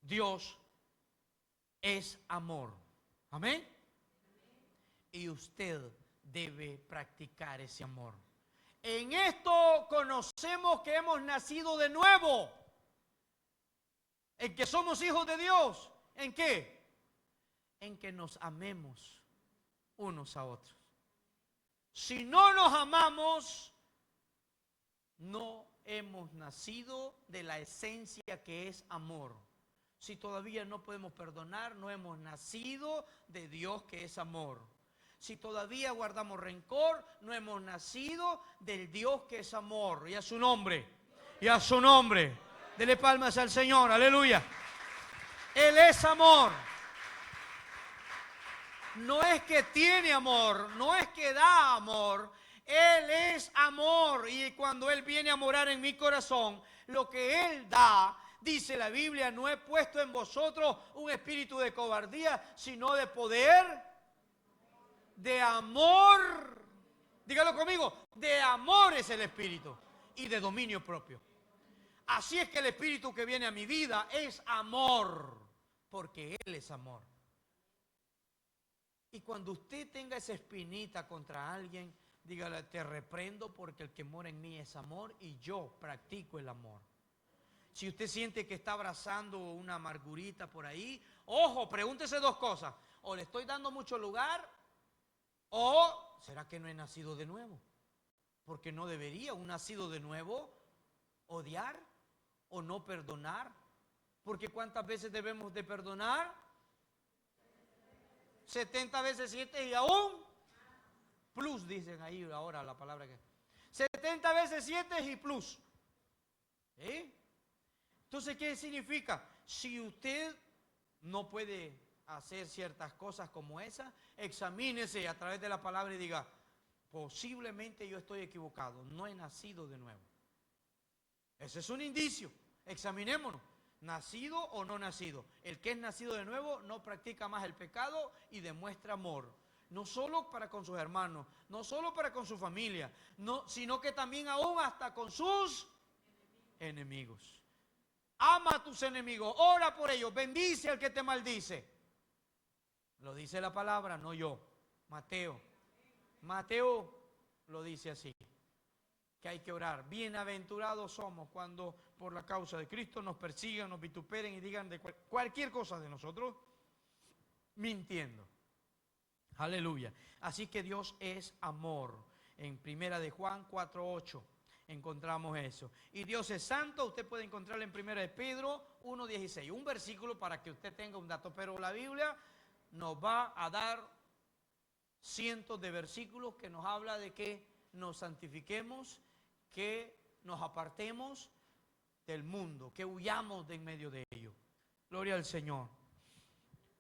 Dios es amor. Amén. Y usted debe practicar ese amor. En esto conocemos que hemos nacido de nuevo. En que somos hijos de Dios. ¿En qué? En que nos amemos unos a otros. Si no nos amamos, no hemos nacido de la esencia que es amor. Si todavía no podemos perdonar, no hemos nacido de Dios que es amor. Si todavía guardamos rencor, no hemos nacido del Dios que es amor. Y a su nombre, y a su nombre. Dele palmas al Señor, aleluya. Él es amor. No es que tiene amor, no es que da amor. Él es amor. Y cuando Él viene a morar en mi corazón, lo que Él da, dice la Biblia, no he puesto en vosotros un espíritu de cobardía, sino de poder, de amor. Dígalo conmigo, de amor es el espíritu y de dominio propio. Así es que el espíritu que viene a mi vida es amor, porque Él es amor. Y cuando usted tenga esa espinita contra alguien, dígale, te reprendo porque el que mora en mí es amor y yo practico el amor. Si usted siente que está abrazando una amargurita por ahí, ojo, pregúntese dos cosas. O le estoy dando mucho lugar, o ¿será que no he nacido de nuevo? Porque no debería un nacido de nuevo odiar o no perdonar. Porque ¿cuántas veces debemos de perdonar? 70 veces 7 y aún plus, dicen ahí ahora la palabra que 70 veces 7 y plus. ¿Eh? Entonces, ¿qué significa? Si usted no puede hacer ciertas cosas como esa, examínese a través de la palabra y diga, posiblemente yo estoy equivocado, no he nacido de nuevo. Ese es un indicio. Examinémonos. ¿Nacido o no nacido? El que es nacido de nuevo no practica más el pecado y demuestra amor. No solo para con sus hermanos, no solo para con su familia, no, sino que también aún hasta con sus enemigos. Ama a tus enemigos, ora por ellos, bendice al que te maldice. Lo dice la palabra, no yo. Mateo lo dice así, que hay que orar. Bienaventurados somos cuando por la causa de Cristo nos persigan, nos vituperen y digan de cualquier cosa de nosotros, mintiendo. Aleluya. Así que Dios es amor. En primera de Juan 4:8 encontramos eso. Y Dios es santo, usted puede encontrarlo en primera de Pedro 1:16. Un versículo para que usted tenga un dato, pero la Biblia nos va a dar cientos de versículos que nos habla de que nos santifiquemos, que nos apartemos del mundo, que huyamos de en medio de ello. Gloria al Señor.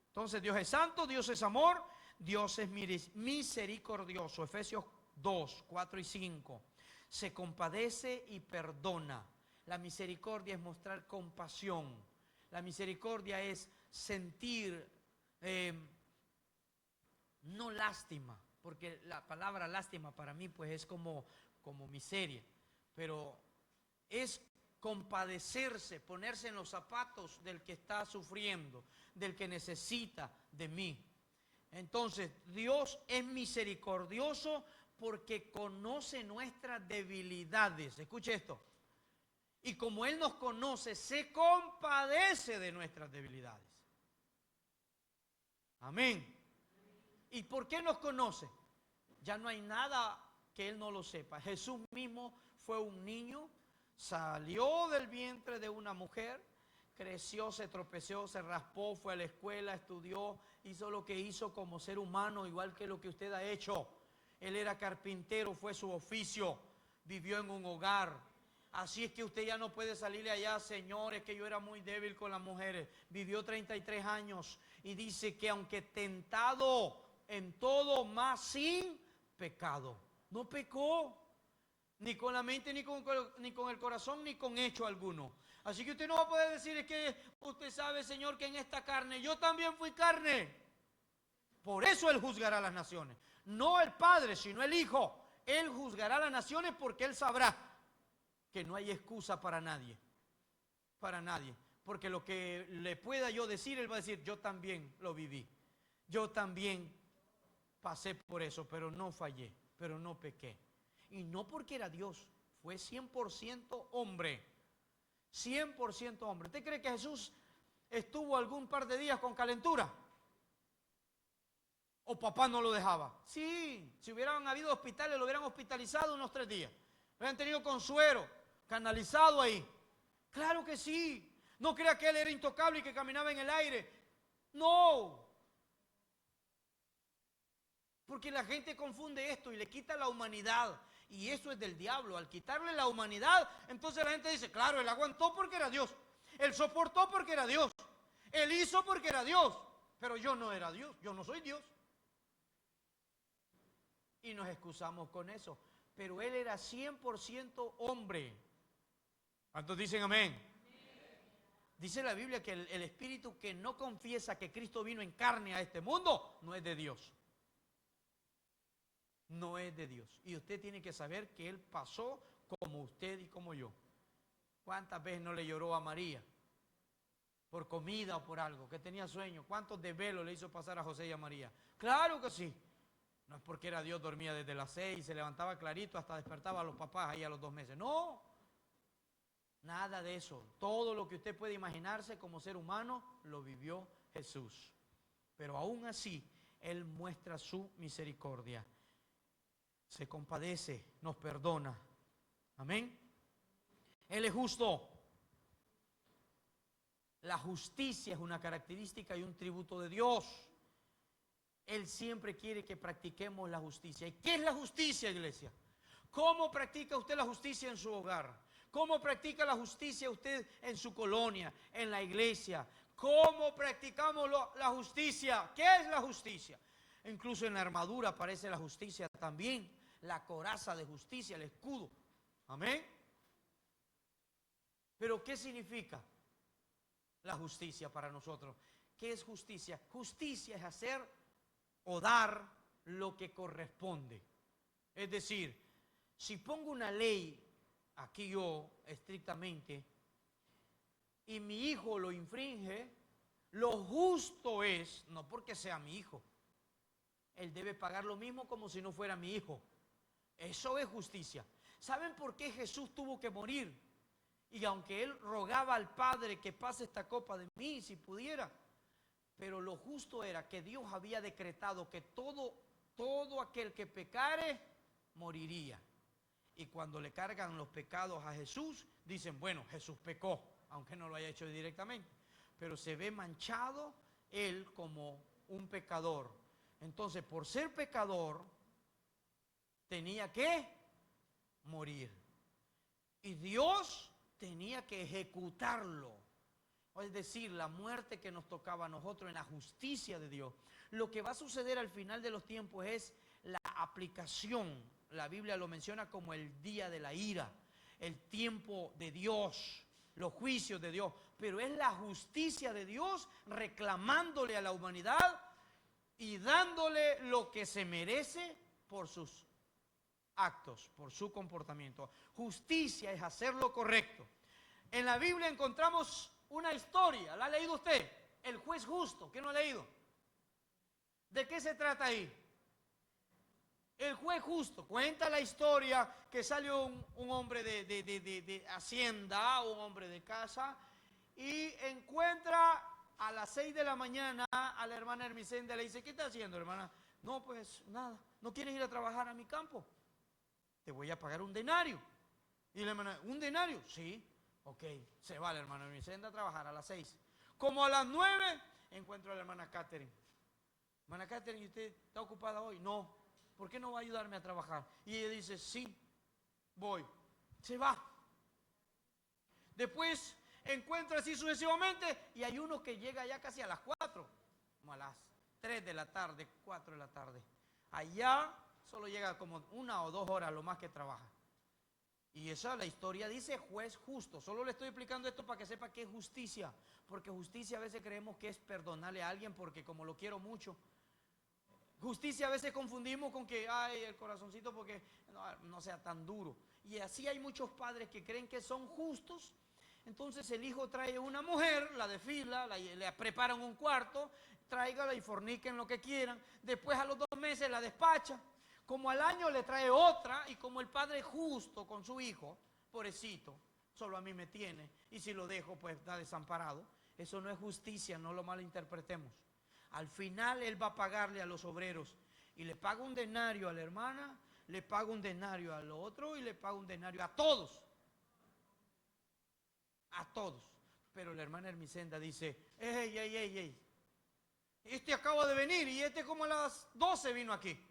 Entonces Dios es santo, Dios es amor, Dios es misericordioso. Efesios 2:4 y 5. Se compadece y perdona. La misericordia es mostrar compasión. La misericordia es sentir, no lástima, porque la palabra lástima para mí pues es como miseria, pero es compadecerse, ponerse en los zapatos del que está sufriendo, del que necesita de mí. Entonces, Dios es misericordioso porque conoce nuestras debilidades. Escuche esto. Y como Él nos conoce, se compadece de nuestras debilidades. Amén. ¿Y por qué nos conoce? Ya no hay nada que Él no lo sepa. Jesús mismo fue un niño, salió del vientre de una mujer, creció, se tropezó, se raspó, fue a la escuela, estudió, hizo lo que hizo como ser humano, igual que lo que usted ha hecho. Él era carpintero, fue su oficio, vivió en un hogar, Así es que usted ya no puede salirle allá, Señor, es que yo era muy débil con las mujeres. Vivió 33 años y dice que aunque tentado en todo, más sin pecado. No pecó, ni con la mente, ni con el corazón, ni con hecho alguno. Así que usted no va a poder decir, es que usted sabe, Señor, que en esta carne, yo también fui carne. Por eso Él juzgará a las naciones. No el Padre, sino el Hijo. Él juzgará a las naciones porque Él sabrá que no hay excusa para nadie. Para nadie. Porque lo que le pueda yo decir, Él va a decir, yo también lo viví. Yo también pasé por eso, pero no fallé, pero no pequé. Y no porque era Dios, fue 100% hombre. 100% hombre. ¿Usted cree que Jesús estuvo algún par de días con calentura? ¿O papá no lo dejaba? Sí, si hubieran habido hospitales, lo hubieran hospitalizado unos 3 días. Hubieran tenido consuelo, canalizado ahí. Claro que sí. No crea que él era intocable y que caminaba en el aire. No. Porque la gente confunde esto y le quita la humanidad. Y eso es del diablo. Al quitarle la humanidad, entonces la gente dice, claro, él aguantó porque era Dios. Él soportó porque era Dios. Él hizo porque era Dios. Pero yo no era Dios. Yo no soy Dios. Y nos excusamos con eso. Pero él era 100% hombre. ¿Cuántos dicen amén? Dice la Biblia que el espíritu que no confiesa que Cristo vino en carne a este mundo, no es de Dios. No es de Dios. Y usted tiene que saber que Él pasó como usted y como yo. ¿Cuántas veces no le lloró a María? Por comida o por algo, que tenía sueño. ¿Cuántos desvelos le hizo pasar a José y a María? Claro que sí. No es porque era Dios, dormía desde las 6, se levantaba clarito, hasta despertaba a los papás ahí a los 2 meses. No, nada de eso. Todo lo que usted puede imaginarse como ser humano, lo vivió Jesús. Pero aún así, Él muestra su misericordia. Se compadece, nos perdona. Amén. Él es justo. La justicia es una característica y un tributo de Dios. Él siempre quiere que practiquemos la justicia. ¿Y qué es la justicia, iglesia? ¿Cómo practica usted la justicia en su hogar? ¿Cómo practica la justicia usted en su colonia, en la iglesia? ¿Cómo practicamos la justicia? ¿Qué es la justicia? Incluso en la armadura aparece la justicia también. La coraza de justicia, el escudo. Amén. Pero ¿qué significa la justicia para nosotros? ¿Qué es justicia? Justicia es hacer o dar lo que corresponde. Es decir, si pongo una ley aquí yo estrictamente y mi hijo lo infringe, lo justo es, no porque sea mi hijo, él debe pagar lo mismo como si no fuera mi hijo. Eso es justicia. ¿Saben por qué Jesús tuvo que morir? Y aunque él rogaba al Padre que pase esta copa de mí si pudiera, pero lo justo era que Dios había decretado que todo aquel que pecare moriría. Y cuando le cargan los pecados a Jesús, dicen, bueno, Jesús pecó, aunque no lo haya hecho directamente, pero se ve manchado él como un pecador. Entonces, por ser pecador, tenía que morir. Y Dios tenía que ejecutarlo. Es decir, la muerte que nos tocaba a nosotros en la justicia de Dios. Lo que va a suceder al final de los tiempos es la aplicación. La Biblia lo menciona como el día de la ira, el tiempo de Dios, los juicios de Dios. Pero es la justicia de Dios reclamándole a la humanidad y dándole lo que se merece por sus actos, por su comportamiento. Justicia es hacer lo correcto. En la Biblia encontramos una historia, ¿la ha leído usted? El juez justo, ¿quién no ha leído? ¿De qué se trata ahí? El juez justo cuenta la historia que salió un hombre de hacienda, un hombre de casa, y encuentra a las 6 de la mañana a la hermana Hermisenda. Le dice, ¿qué está haciendo, hermana? No, pues nada, ¿no quieres ir a trabajar a mi campo? Te voy a pagar un denario. Y la hermana, ¿un denario? Sí. Ok, se va la hermana Hermisenda a trabajar a las 6. Como a las 9, encuentro a la hermana Catherine. Hermana Catherine, ¿y usted está ocupada hoy? No. ¿Por qué no va a ayudarme a trabajar? Y ella dice, sí, voy. Se va. Después encuentra así sucesivamente y hay uno que llega ya casi a las 4, como a las 3 de la tarde, 4 de la tarde. Allá solo llega como 1 o 2 horas lo más que trabaja. Y esa, la historia dice juez justo. Solo le estoy explicando esto para que sepa qué es justicia. Porque justicia a veces creemos que es perdonarle a alguien porque como lo quiero mucho. Justicia a veces confundimos con que, ay, el corazoncito porque no sea tan duro. Y así hay muchos padres que creen que son justos. Entonces el hijo trae una mujer, la desfila, le preparan un cuarto, tráigala y forniquen lo que quieran. Después a los 2 meses la despacha. Como al año le trae otra y como el padre es justo con su hijo, pobrecito, solo a mí me tiene. Y si lo dejo, pues está desamparado. Eso no es justicia, no lo malinterpretemos. Al final él va a pagarle a los obreros y le paga un denario a la hermana, le paga un denario al otro y le paga un denario a todos. A todos. Pero la hermana Hermisenda dice, ey, ey, ey, ey. Este acaba de venir y este como a las 12 vino aquí.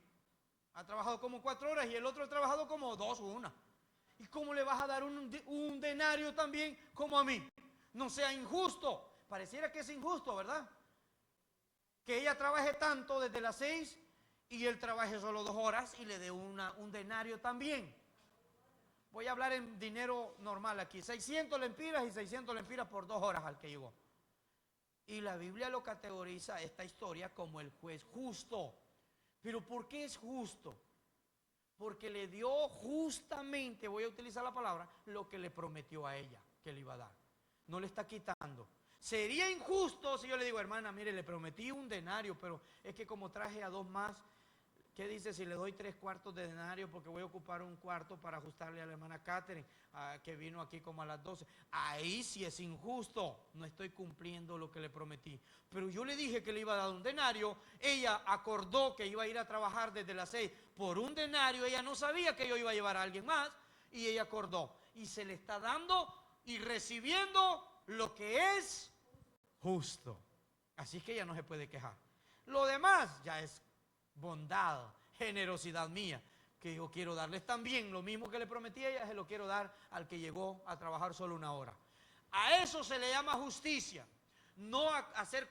Ha trabajado como 4 horas y el otro ha trabajado como 2 o 1. ¿Y cómo le vas a dar un denario también como a mí? No sea injusto. Pareciera que es injusto, ¿verdad? Que ella trabaje tanto desde las 6 y él trabaje solo 2 horas y le dé un denario también. Voy a hablar en dinero normal aquí. 600 lempiras y 600 lempiras por 2 horas al que llegó. Y la Biblia lo categoriza esta historia como el juez justo. ¿Pero por qué es justo? Porque le dio justamente, voy a utilizar la palabra, lo que le prometió a ella que le iba a dar. No le está quitando. Sería injusto si yo le digo, hermana, mire, le prometí un denario, pero es que como traje a 2 más, ¿qué dice si le doy 3/4 de denario? Porque voy a ocupar un cuarto para ajustarle a la hermana Catherine, que vino aquí como a las 12. Ahí sí es injusto, no estoy cumpliendo lo que le prometí. Pero yo le dije que le iba a dar un denario, ella acordó que iba a ir a trabajar desde las 6 por un denario, ella no sabía que yo iba a llevar a alguien más, y ella acordó. Y se le está dando y recibiendo lo que es justo. Así es que ella no se puede quejar. Lo demás ya es bondad, generosidad mía, que yo quiero darles también lo mismo que le prometí a ella, se lo quiero dar al que llegó a trabajar solo 1 hora. A eso se le llama justicia, no a ser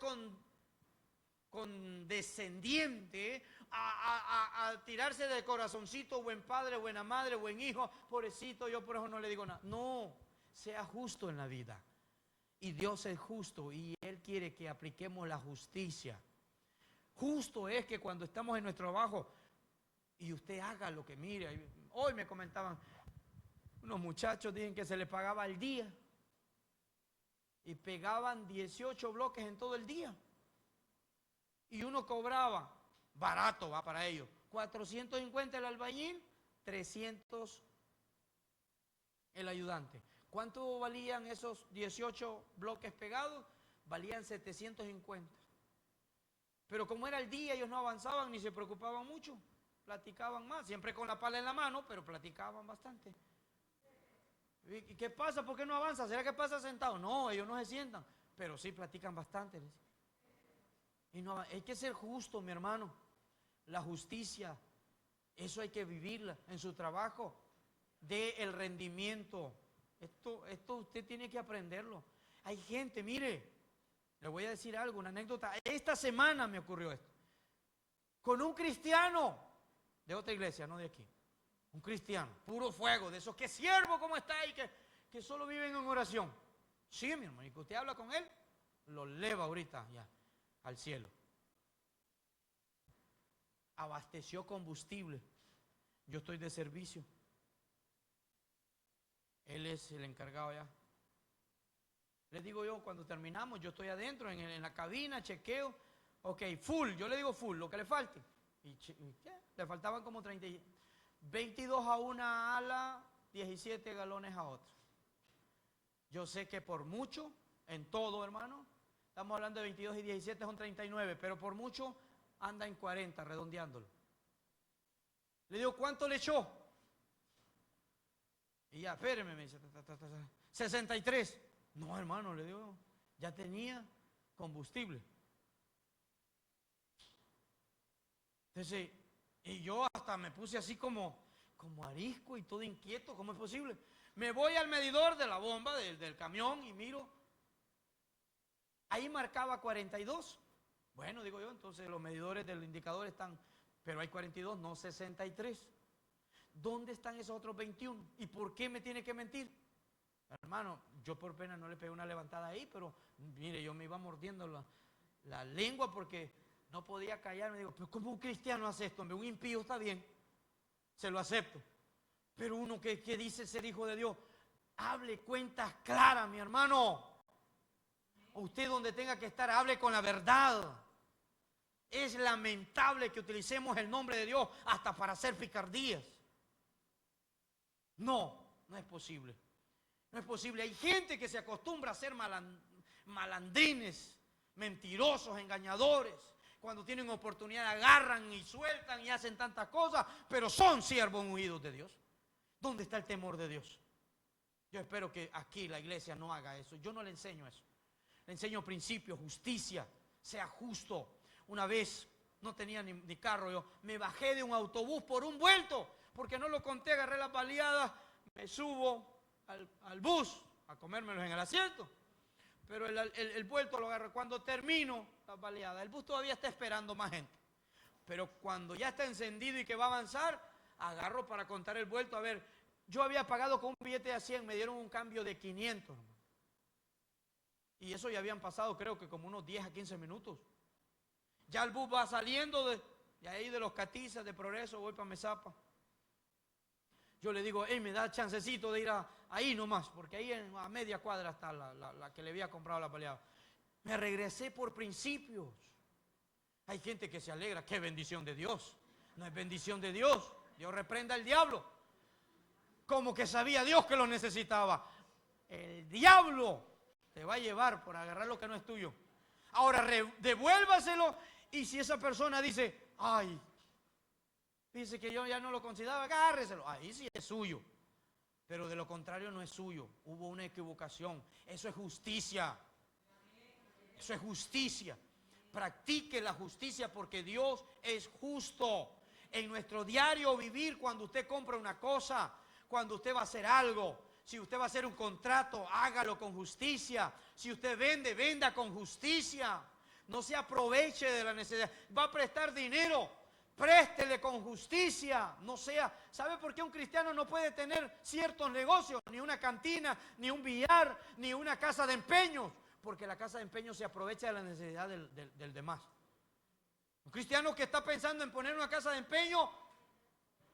condescendiente, a tirarse de corazoncito, buen padre, buena madre, buen hijo, pobrecito, yo por eso no le digo nada. No, sea justo en la vida. Y Dios es justo y Él quiere que apliquemos la justicia. Justo es que cuando estamos en nuestro trabajo y usted haga lo que mire. Hoy me comentaban, unos muchachos dicen que se les pagaba al día y pegaban 18 bloques en todo el día. Y uno cobraba, barato va para ellos, 450 el albañil, 300 el ayudante. ¿Cuánto valían esos 18 bloques pegados? Valían 750. Pero como era el día, ellos no avanzaban ni se preocupaban mucho. Platicaban más, siempre con la pala en la mano, pero platicaban bastante. ¿Y qué pasa? ¿Por qué no avanza? ¿Será que pasa sentado? No, ellos no se sientan, pero sí platican bastante. Y no, hay que ser justo, mi hermano. La justicia, eso hay que vivirla en su trabajo. De el rendimiento. Esto usted tiene que aprenderlo. Hay gente, mire, le voy a decir algo, una anécdota. Esta semana me ocurrió esto. Con un cristiano de otra iglesia, no de aquí. Un cristiano, puro fuego, de esos que siervo como está y que solo viven en oración. Sí, mi hermano, y que usted habla con él, lo eleva ahorita ya al cielo. Abasteció combustible. Yo estoy de servicio. Él es el encargado ya. Les digo yo, cuando terminamos, yo estoy adentro en la cabina, chequeo. Ok, full, yo le digo full, lo que le falte. Y le faltaban como 30, 22 a una ala, 17 galones a otra. Yo sé que por mucho, en todo, hermano, estamos hablando de 22 y 17 son 39, pero por mucho anda en 40, redondeándolo. Le digo, ¿cuánto le echó? Y ya, espéreme, me dice, 63. No, hermano, le digo, ya tenía combustible. Entonces, y yo hasta me puse así como como arisco y todo inquieto. ¿Cómo es posible? Me voy al medidor de la bomba del camión y miro. Ahí marcaba 42. Bueno, digo yo, entonces los medidores del indicador están, pero hay 42, no 63. ¿Dónde están esos otros 21? ¿Y por qué me tiene que mentir? Hermano, yo por pena no le pegué una levantada ahí, pero mire, yo me iba mordiendo la lengua porque no podía callarme. Digo, pero ¿cómo un cristiano hace esto? Un impío está bien, se lo acepto. Pero uno que dice ser hijo de Dios, hable cuentas claras, mi hermano. Usted donde tenga que estar, hable con la verdad. Es lamentable que utilicemos el nombre de Dios hasta para hacer picardías. No es posible. No es posible. Hay gente que se acostumbra a ser malandrines, mentirosos, engañadores. Cuando tienen oportunidad agarran y sueltan y hacen tantas cosas, pero son siervos ungidos de Dios. ¿Dónde está el temor de Dios? Yo espero que aquí la iglesia no haga eso. Yo no le enseño eso. Le enseño principios, justicia, sea justo. Una vez no tenía ni carro, yo me bajé de un autobús por un vuelto, porque no lo conté, agarré las baleadas, me subo al bus a comérmelos en el asiento, pero el vuelto lo agarré. Cuando termino las baleadas, el bus todavía está esperando más gente, pero cuando ya está encendido y que va a avanzar, agarro para contar el vuelto. A ver, yo había pagado con un billete de 100, me dieron un cambio de 500. Y eso ya habían pasado, creo que como unos 10 a 15 minutos. Ya el bus va saliendo de ahí de los Catizas, de Progreso, voy para Mesapa. Yo le digo, me da chancecito de ir ahí nomás, porque ahí a media cuadra está la que le había comprado la baleada. Me regresé por principios. Hay gente que se alegra, qué bendición de Dios. No es bendición de Dios. Dios reprenda al diablo. Como que sabía Dios que lo necesitaba. El diablo te va a llevar por agarrar lo que no es tuyo. Ahora devuélvaselo, y si esa persona dice, ay, dice que yo ya no lo consideraba, agárreselo. Ahí sí es suyo. Pero de lo contrario no es suyo. Hubo una equivocación. Eso es justicia. Eso es justicia. Practique la justicia porque Dios es justo. En nuestro diario vivir, cuando usted compra una cosa, cuando usted va a hacer algo, si usted va a hacer un contrato, hágalo con justicia. Si usted vende, venda con justicia. No se aproveche de la necesidad. Va a prestar dinero, préstele con justicia. No sea, ¿sabe por qué un cristiano no puede tener ciertos negocios? Ni una cantina, ni un billar, ni una casa de empeños. Porque la casa de empeños se aprovecha de la necesidad del demás. Un cristiano que está pensando en poner una casa de empeño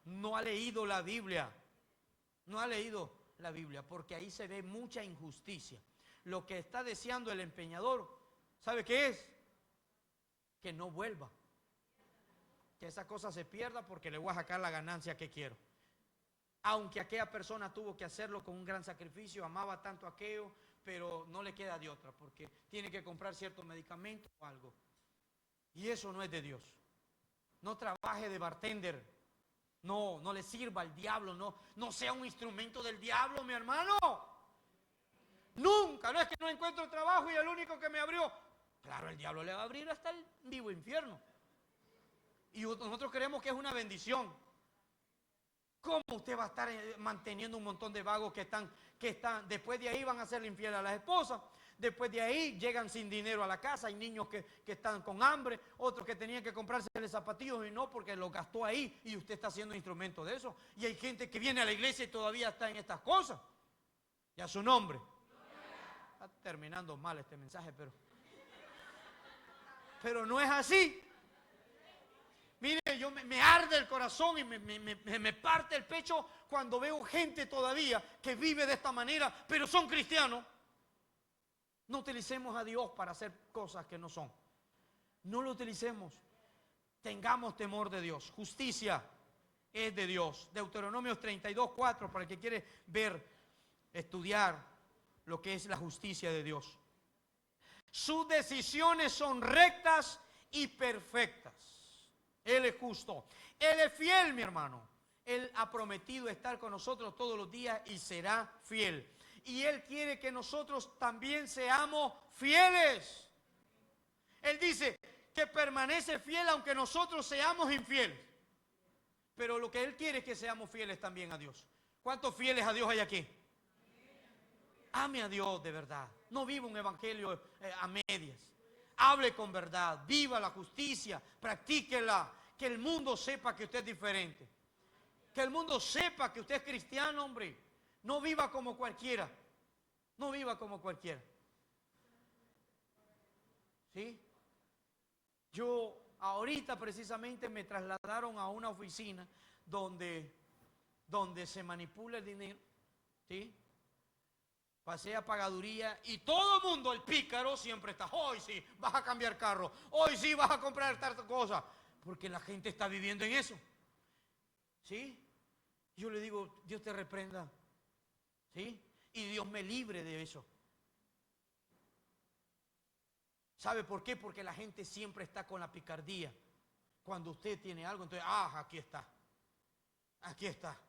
no ha leído la Biblia. No ha leído la Biblia, porque ahí se ve mucha injusticia. Lo que está deseando el empeñador, ¿sabe qué es? Que no vuelva, que esa cosa se pierda, porque le voy a sacar la ganancia que quiero. Aunque aquella persona tuvo que hacerlo con un gran sacrificio, amaba tanto aquello, pero no le queda de otra, porque tiene que comprar cierto medicamento o algo. Y eso no es de Dios. No trabaje de bartender. No le sirva al diablo, no sea un instrumento del diablo, mi hermano. Nunca, no es que no encuentro trabajo y el único que me abrió. Claro, el diablo le va a abrir hasta el vivo infierno. Y nosotros creemos que es una bendición. ¿Cómo usted va a estar manteniendo un montón de vagos que están, después de ahí van a hacerle infiel a las esposas? Después de ahí llegan sin dinero a la casa. Hay niños que están con hambre, otros que tenían que comprarse zapatillos y no, porque los gastó ahí, y usted está siendo instrumento de eso. Y hay gente que viene a la iglesia y todavía está en estas cosas. Y a su nombre. Está terminando mal este mensaje, pero no es así. Mire, me arde el corazón y me parte el pecho cuando veo gente todavía que vive de esta manera, pero son cristianos. No utilicemos a Dios para hacer cosas que no son. No lo utilicemos. Tengamos temor de Dios. Justicia es de Dios. Deuteronomio 32:4, para el que quiere ver, estudiar lo que es la justicia de Dios. Sus decisiones son rectas y perfectas. Él es justo. Él es fiel, mi hermano. Él ha prometido estar con nosotros todos los días y será fiel. Y Él quiere que nosotros también seamos fieles. Él dice que permanece fiel aunque nosotros seamos infieles. Pero lo que Él quiere es que seamos fieles también a Dios. ¿Cuántos fieles a Dios hay aquí? Ame a Dios de verdad. No viva un evangelio a medias. Hable con verdad. Viva la justicia. Practíquela. Que el mundo sepa que usted es diferente. Que el mundo sepa que usted es cristiano, hombre. No viva como cualquiera. No viva como cualquiera. ¿Sí? Yo ahorita precisamente me trasladaron a una oficina donde se manipula el dinero. ¿Sí? Pasé a pagaduría y todo el mundo, el pícaro, siempre está. Hoy sí vas a cambiar carro. Hoy sí vas a comprar tal cosa. Porque la gente está viviendo en eso. ¿Sí? Yo le digo, Dios te reprenda. ¿Sí? Y Dios me libre de eso. ¿Sabe por qué? Porque la gente siempre está con la picardía. Cuando usted tiene algo, entonces, aquí está. Aquí está.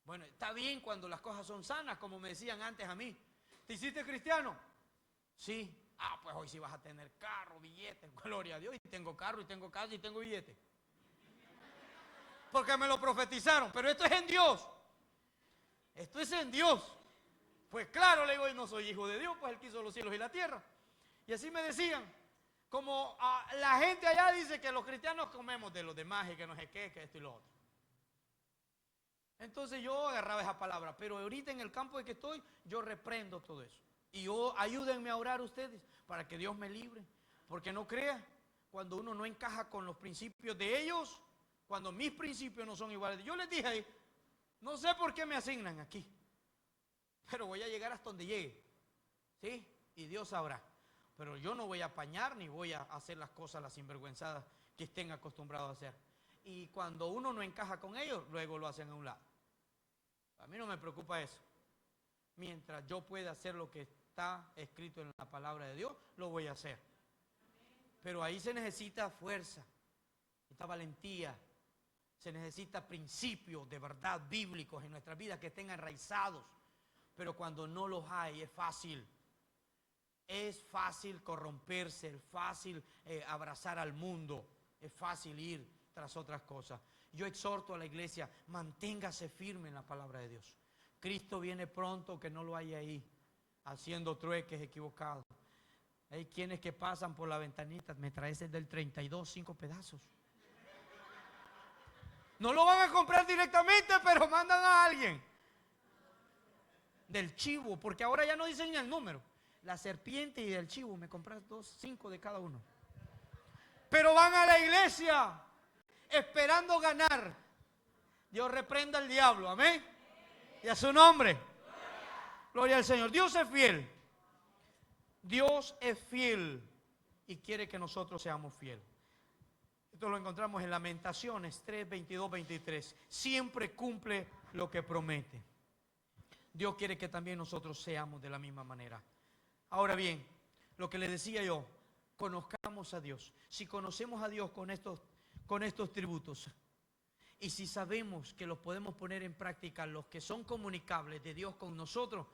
Bueno, está bien cuando las cosas son sanas, como me decían antes a mí. ¿Te hiciste cristiano? Sí. Pues hoy sí vas a tener carro, billetes, gloria a Dios. Y tengo carro, y tengo casa, y tengo billetes. Porque me lo profetizaron. Pero esto es en Dios. Esto es en Dios. Pues claro, le digo, yo no soy hijo de Dios, pues Él quiso los cielos y la tierra. Y así me decían. Como la gente allá dice que los cristianos comemos de los demás y que no sé qué, que esto y lo otro. Entonces yo agarraba esa palabra. Pero ahorita en el campo de que estoy, yo reprendo todo eso. Y ayúdenme a orar ustedes para que Dios me libre. Porque no crea, cuando uno no encaja con los principios de ellos, cuando mis principios no son iguales. Yo les dije ahí, no sé por qué me asignan aquí, pero voy a llegar hasta donde llegue. ¿Sí? Y Dios sabrá. Pero yo no voy a apañar ni voy a hacer las cosas, las sinvergüenzadas que estén acostumbrados a hacer. Y cuando uno no encaja con ellos, luego lo hacen a un lado. A mí no me preocupa eso. Mientras yo pueda hacer lo que está escrito en la palabra de Dios, lo voy a hacer. Pero ahí se necesita fuerza, necesita valentía, se necesita principios de verdad bíblicos en nuestra vida que estén enraizados. Pero cuando no los hay, es fácil. Es fácil corromperse, es fácil abrazar al mundo, es fácil ir tras otras cosas. Yo exhorto a la iglesia, manténgase firme en la palabra de Dios. Cristo viene pronto, que no lo haya ahí, haciendo trueques equivocados. Hay quienes que pasan por la ventanita, me traes el del 32, 5 pedazos. No lo van a comprar directamente, pero mandan a alguien. Del chivo, porque ahora ya no dicen el número. La serpiente y del chivo, me compras 5 de cada uno. Pero van a la iglesia esperando ganar. Dios reprenda al diablo, amén. Y a su nombre. Gloria al Señor. Dios es fiel. Dios es fiel y quiere que nosotros seamos fieles. Esto lo encontramos en Lamentaciones 3, 22, 23. Siempre cumple lo que promete. Dios quiere que también nosotros seamos de la misma manera. Ahora bien, lo que le decía yo, conozcamos a Dios. Si conocemos a Dios con estos tributos, y si sabemos que los podemos poner en práctica, los que son comunicables de Dios con nosotros,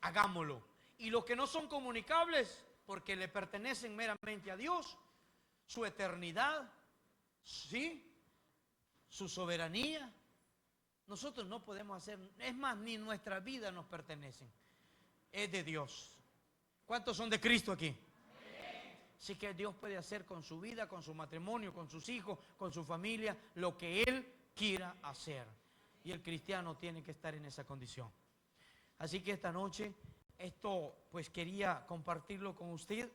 hagámoslo. Y los que no son comunicables, porque le pertenecen meramente a Dios, su eternidad, ¿sí? Su soberanía, nosotros no podemos hacer, es más, ni nuestra vida nos pertenecen, es de Dios. ¿Cuántos son de Cristo aquí? Así que Dios puede hacer con su vida, con su matrimonio, con sus hijos, con su familia, lo que Él quiera hacer. Y el cristiano tiene que estar en esa condición. Así que esta noche, esto pues quería compartirlo con usted,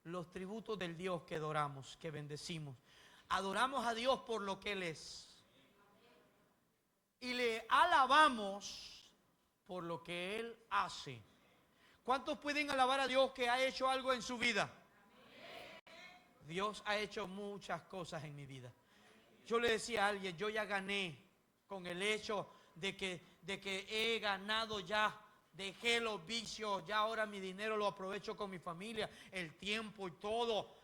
los tributos del Dios que adoramos, que bendecimos. Adoramos a Dios por lo que Él es. Y le alabamos por lo que Él hace. ¿Cuántos pueden alabar a Dios que ha hecho algo en su vida? Dios ha hecho muchas cosas en mi vida. Yo le decía a alguien, yo ya gané con el hecho de que he ganado ya, dejé los vicios, ya ahora mi dinero lo aprovecho con mi familia, el tiempo y todo.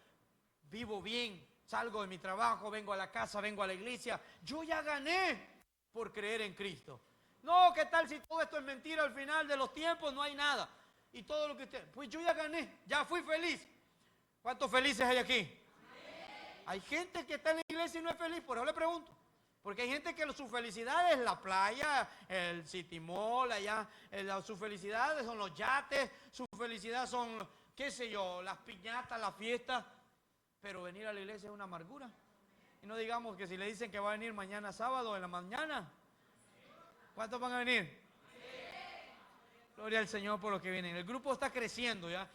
Vivo bien, salgo de mi trabajo, vengo a la casa, vengo a la iglesia. Yo ya gané por creer en Cristo. No, ¿qué tal si todo esto es mentira? Al final de los tiempos no hay nada. Y todo lo que usted, pues yo ya gané, ya fui feliz. ¿Cuántos felices hay aquí? Hay gente que está en la iglesia y no es feliz, por eso le pregunto. Porque hay gente que su felicidad es la playa, el City Mall, allá, su felicidad son los yates, su felicidad son, qué sé yo, las piñatas, las fiestas. Pero venir a la iglesia es una amargura. Y no digamos que si le dicen que va a venir mañana sábado en la mañana, ¿cuántos van a venir? Gloria al Señor por los que vienen. El grupo está creciendo ya.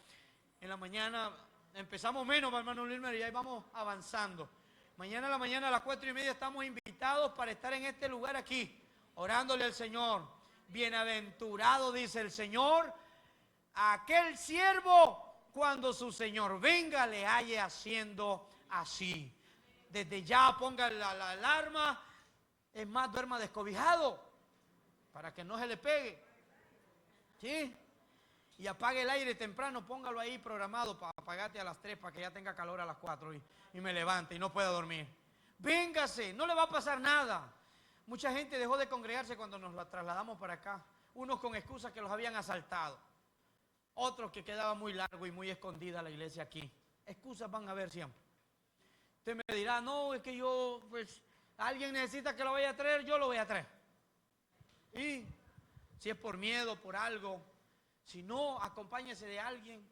En la mañana empezamos menos, hermano Wilmer, y ahí vamos avanzando. Mañana a la mañana a las 4:30 estamos invitados para estar en este lugar aquí, orándole al Señor. Bienaventurado, dice el Señor, aquel siervo cuando su Señor venga le halle haciendo así. Desde ya ponga la alarma, es más, duerma descobijado para que no se le pegue. ¿Sí? Y apague el aire temprano, póngalo ahí programado para apagarte a las 3 para que ya tenga calor a las 4 y me levante y no pueda dormir. Véngase, no le va a pasar nada. Mucha gente dejó de congregarse cuando nos la trasladamos para acá. Unos con excusas que los habían asaltado. Otros que quedaba muy largo y muy escondida la iglesia aquí. Excusas van a haber siempre. Usted me dirá, no, es que yo, pues, alguien necesita que lo vaya a traer, yo lo voy a traer. Y si es por miedo, por algo, si no, acompáñese de alguien,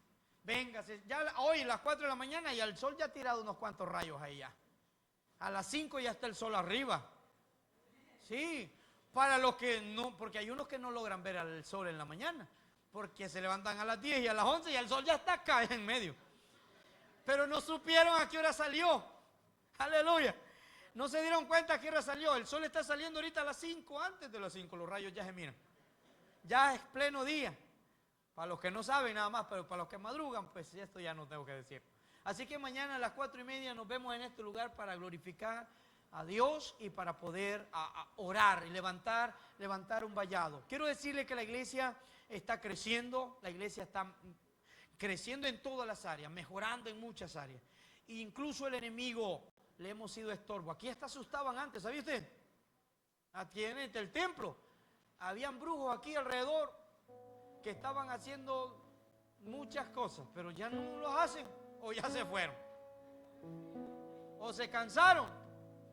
véngase. Ya hoy a las 4 de la mañana y el sol ya ha tirado unos cuantos rayos ahí ya. A las 5 ya está el sol arriba. Sí, para los que no, porque hay unos que no logran ver al sol en la mañana, porque se levantan a las 10 y a las 11 y el sol ya está acá en medio. Pero no supieron a qué hora salió. Aleluya. No se dieron cuenta a qué hora salió. El sol está saliendo ahorita a las 5, antes de las 5, los rayos ya se miran. Ya es pleno día. Para los que no saben nada más, pero para los que madrugan, pues esto ya no tengo que decir. Así que mañana a las 4:30 nos vemos en este lugar para glorificar a Dios y para poder orar y levantar un vallado. Quiero decirle que la iglesia está creciendo, la iglesia está creciendo en todas las áreas, mejorando en muchas áreas. E incluso el enemigo le hemos sido estorbo. Aquí hasta asustaban antes, ¿sabía usted? Aquí en el templo habían brujos aquí alrededor que estaban haciendo muchas cosas, pero ya no los hacen, o ya se fueron, o se cansaron,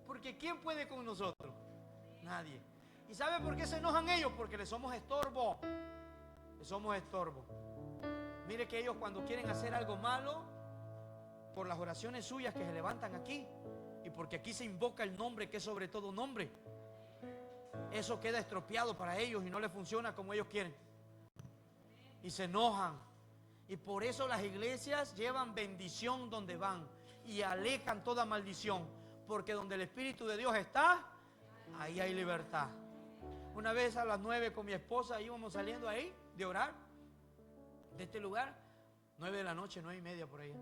porque ¿quién puede con nosotros? Nadie. ¿Y sabe por qué se enojan ellos? Porque le somos estorbo, le somos estorbo. Mire que ellos cuando quieren hacer algo malo, por las oraciones suyas que se levantan aquí, y porque aquí se invoca el nombre que es sobre todo nombre, eso queda estropeado para ellos y no les funciona como ellos quieren. Y se enojan. Y por eso las iglesias llevan bendición donde van y alejan toda maldición, porque donde el Espíritu de Dios está, ahí hay libertad. Una vez a las 9 con mi esposa íbamos saliendo ahí de orar, de este lugar, 9 de la noche, 9:30 por ahí.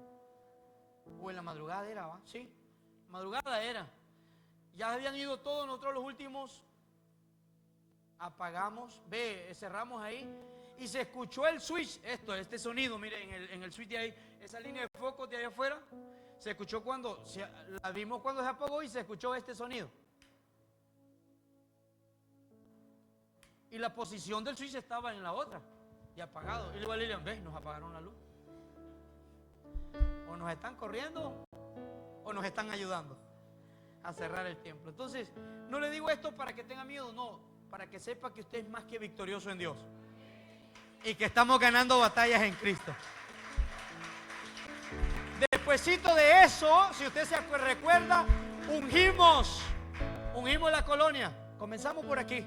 O en la madrugada era, ¿va? Sí, madrugada era. Ya habían ido todos, nosotros los últimos apagamos, cerramos ahí. Y se escuchó el switch, este sonido, miren, en el switch de ahí, esa línea de focos de allá afuera, se escuchó la vimos cuando se apagó y se escuchó este sonido. Y la posición del switch estaba en la otra, y apagado. Y le digo a Lilian, ¿ves? Nos apagaron la luz. O nos están corriendo, o nos están ayudando a cerrar el templo. Entonces, no le digo esto para que tenga miedo, no, para que sepa que usted es más que victorioso en Dios. Y que estamos ganando batallas en Cristo. Despuésito de eso, si usted se recuerda, ungimos la colonia. Comenzamos por aquí.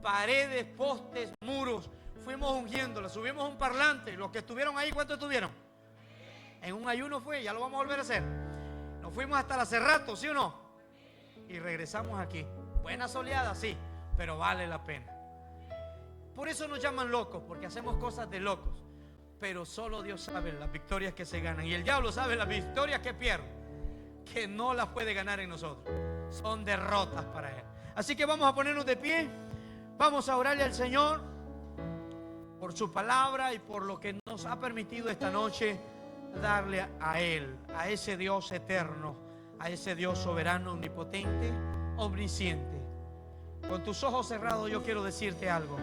Paredes, postes, muros. Fuimos ungiéndola. Subimos un parlante. Los que estuvieron ahí, ¿cuántos estuvieron? En un ayuno fue, ya lo vamos a volver a hacer. Nos fuimos hasta la Cerrato, ¿sí o no? Y regresamos aquí. Buena soleada, sí, pero vale la pena. Por eso nos llaman locos, porque hacemos cosas de locos. Pero solo Dios sabe las victorias que se ganan. Y el diablo sabe las victorias que pierde, que no las puede ganar en nosotros. Son derrotas para él. Así que vamos a ponernos de pie. Vamos a orarle al Señor por su palabra y por lo que nos ha permitido esta noche darle a Él, a ese Dios eterno, a ese Dios soberano, omnipotente, omnisciente. Con tus ojos cerrados yo quiero decirte algo.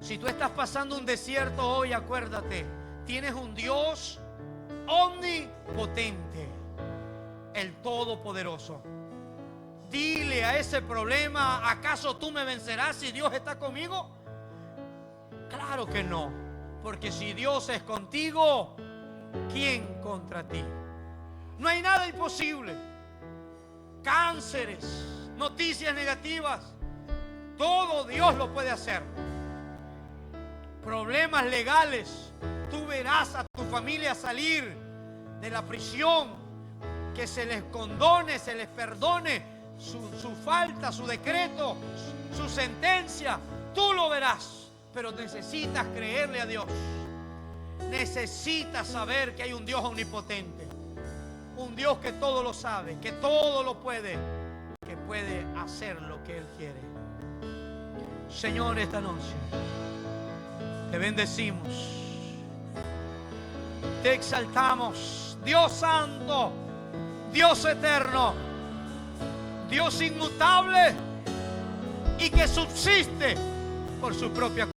Si tú estás pasando un desierto hoy, acuérdate, tienes un Dios omnipotente. el Todopoderoso. Dile a ese problema: ¿acaso tú me vencerás si Dios está conmigo? Claro que no, porque si Dios es contigo, ¿quién contra ti? No hay nada imposible. Cánceres, noticias negativas, todo Dios lo puede hacer. Problemas legales, tú verás a tu familia salir de la prisión, que se les condone, se les perdone su falta, su decreto, su sentencia. Tú lo verás, pero necesitas creerle a Dios. Necesitas saber que hay un Dios omnipotente, un Dios que todo lo sabe, que todo lo puede, que puede hacer lo que Él quiere. Señor, esta noche te bendecimos, te exaltamos, Dios santo, Dios eterno, Dios inmutable y que subsiste por su propia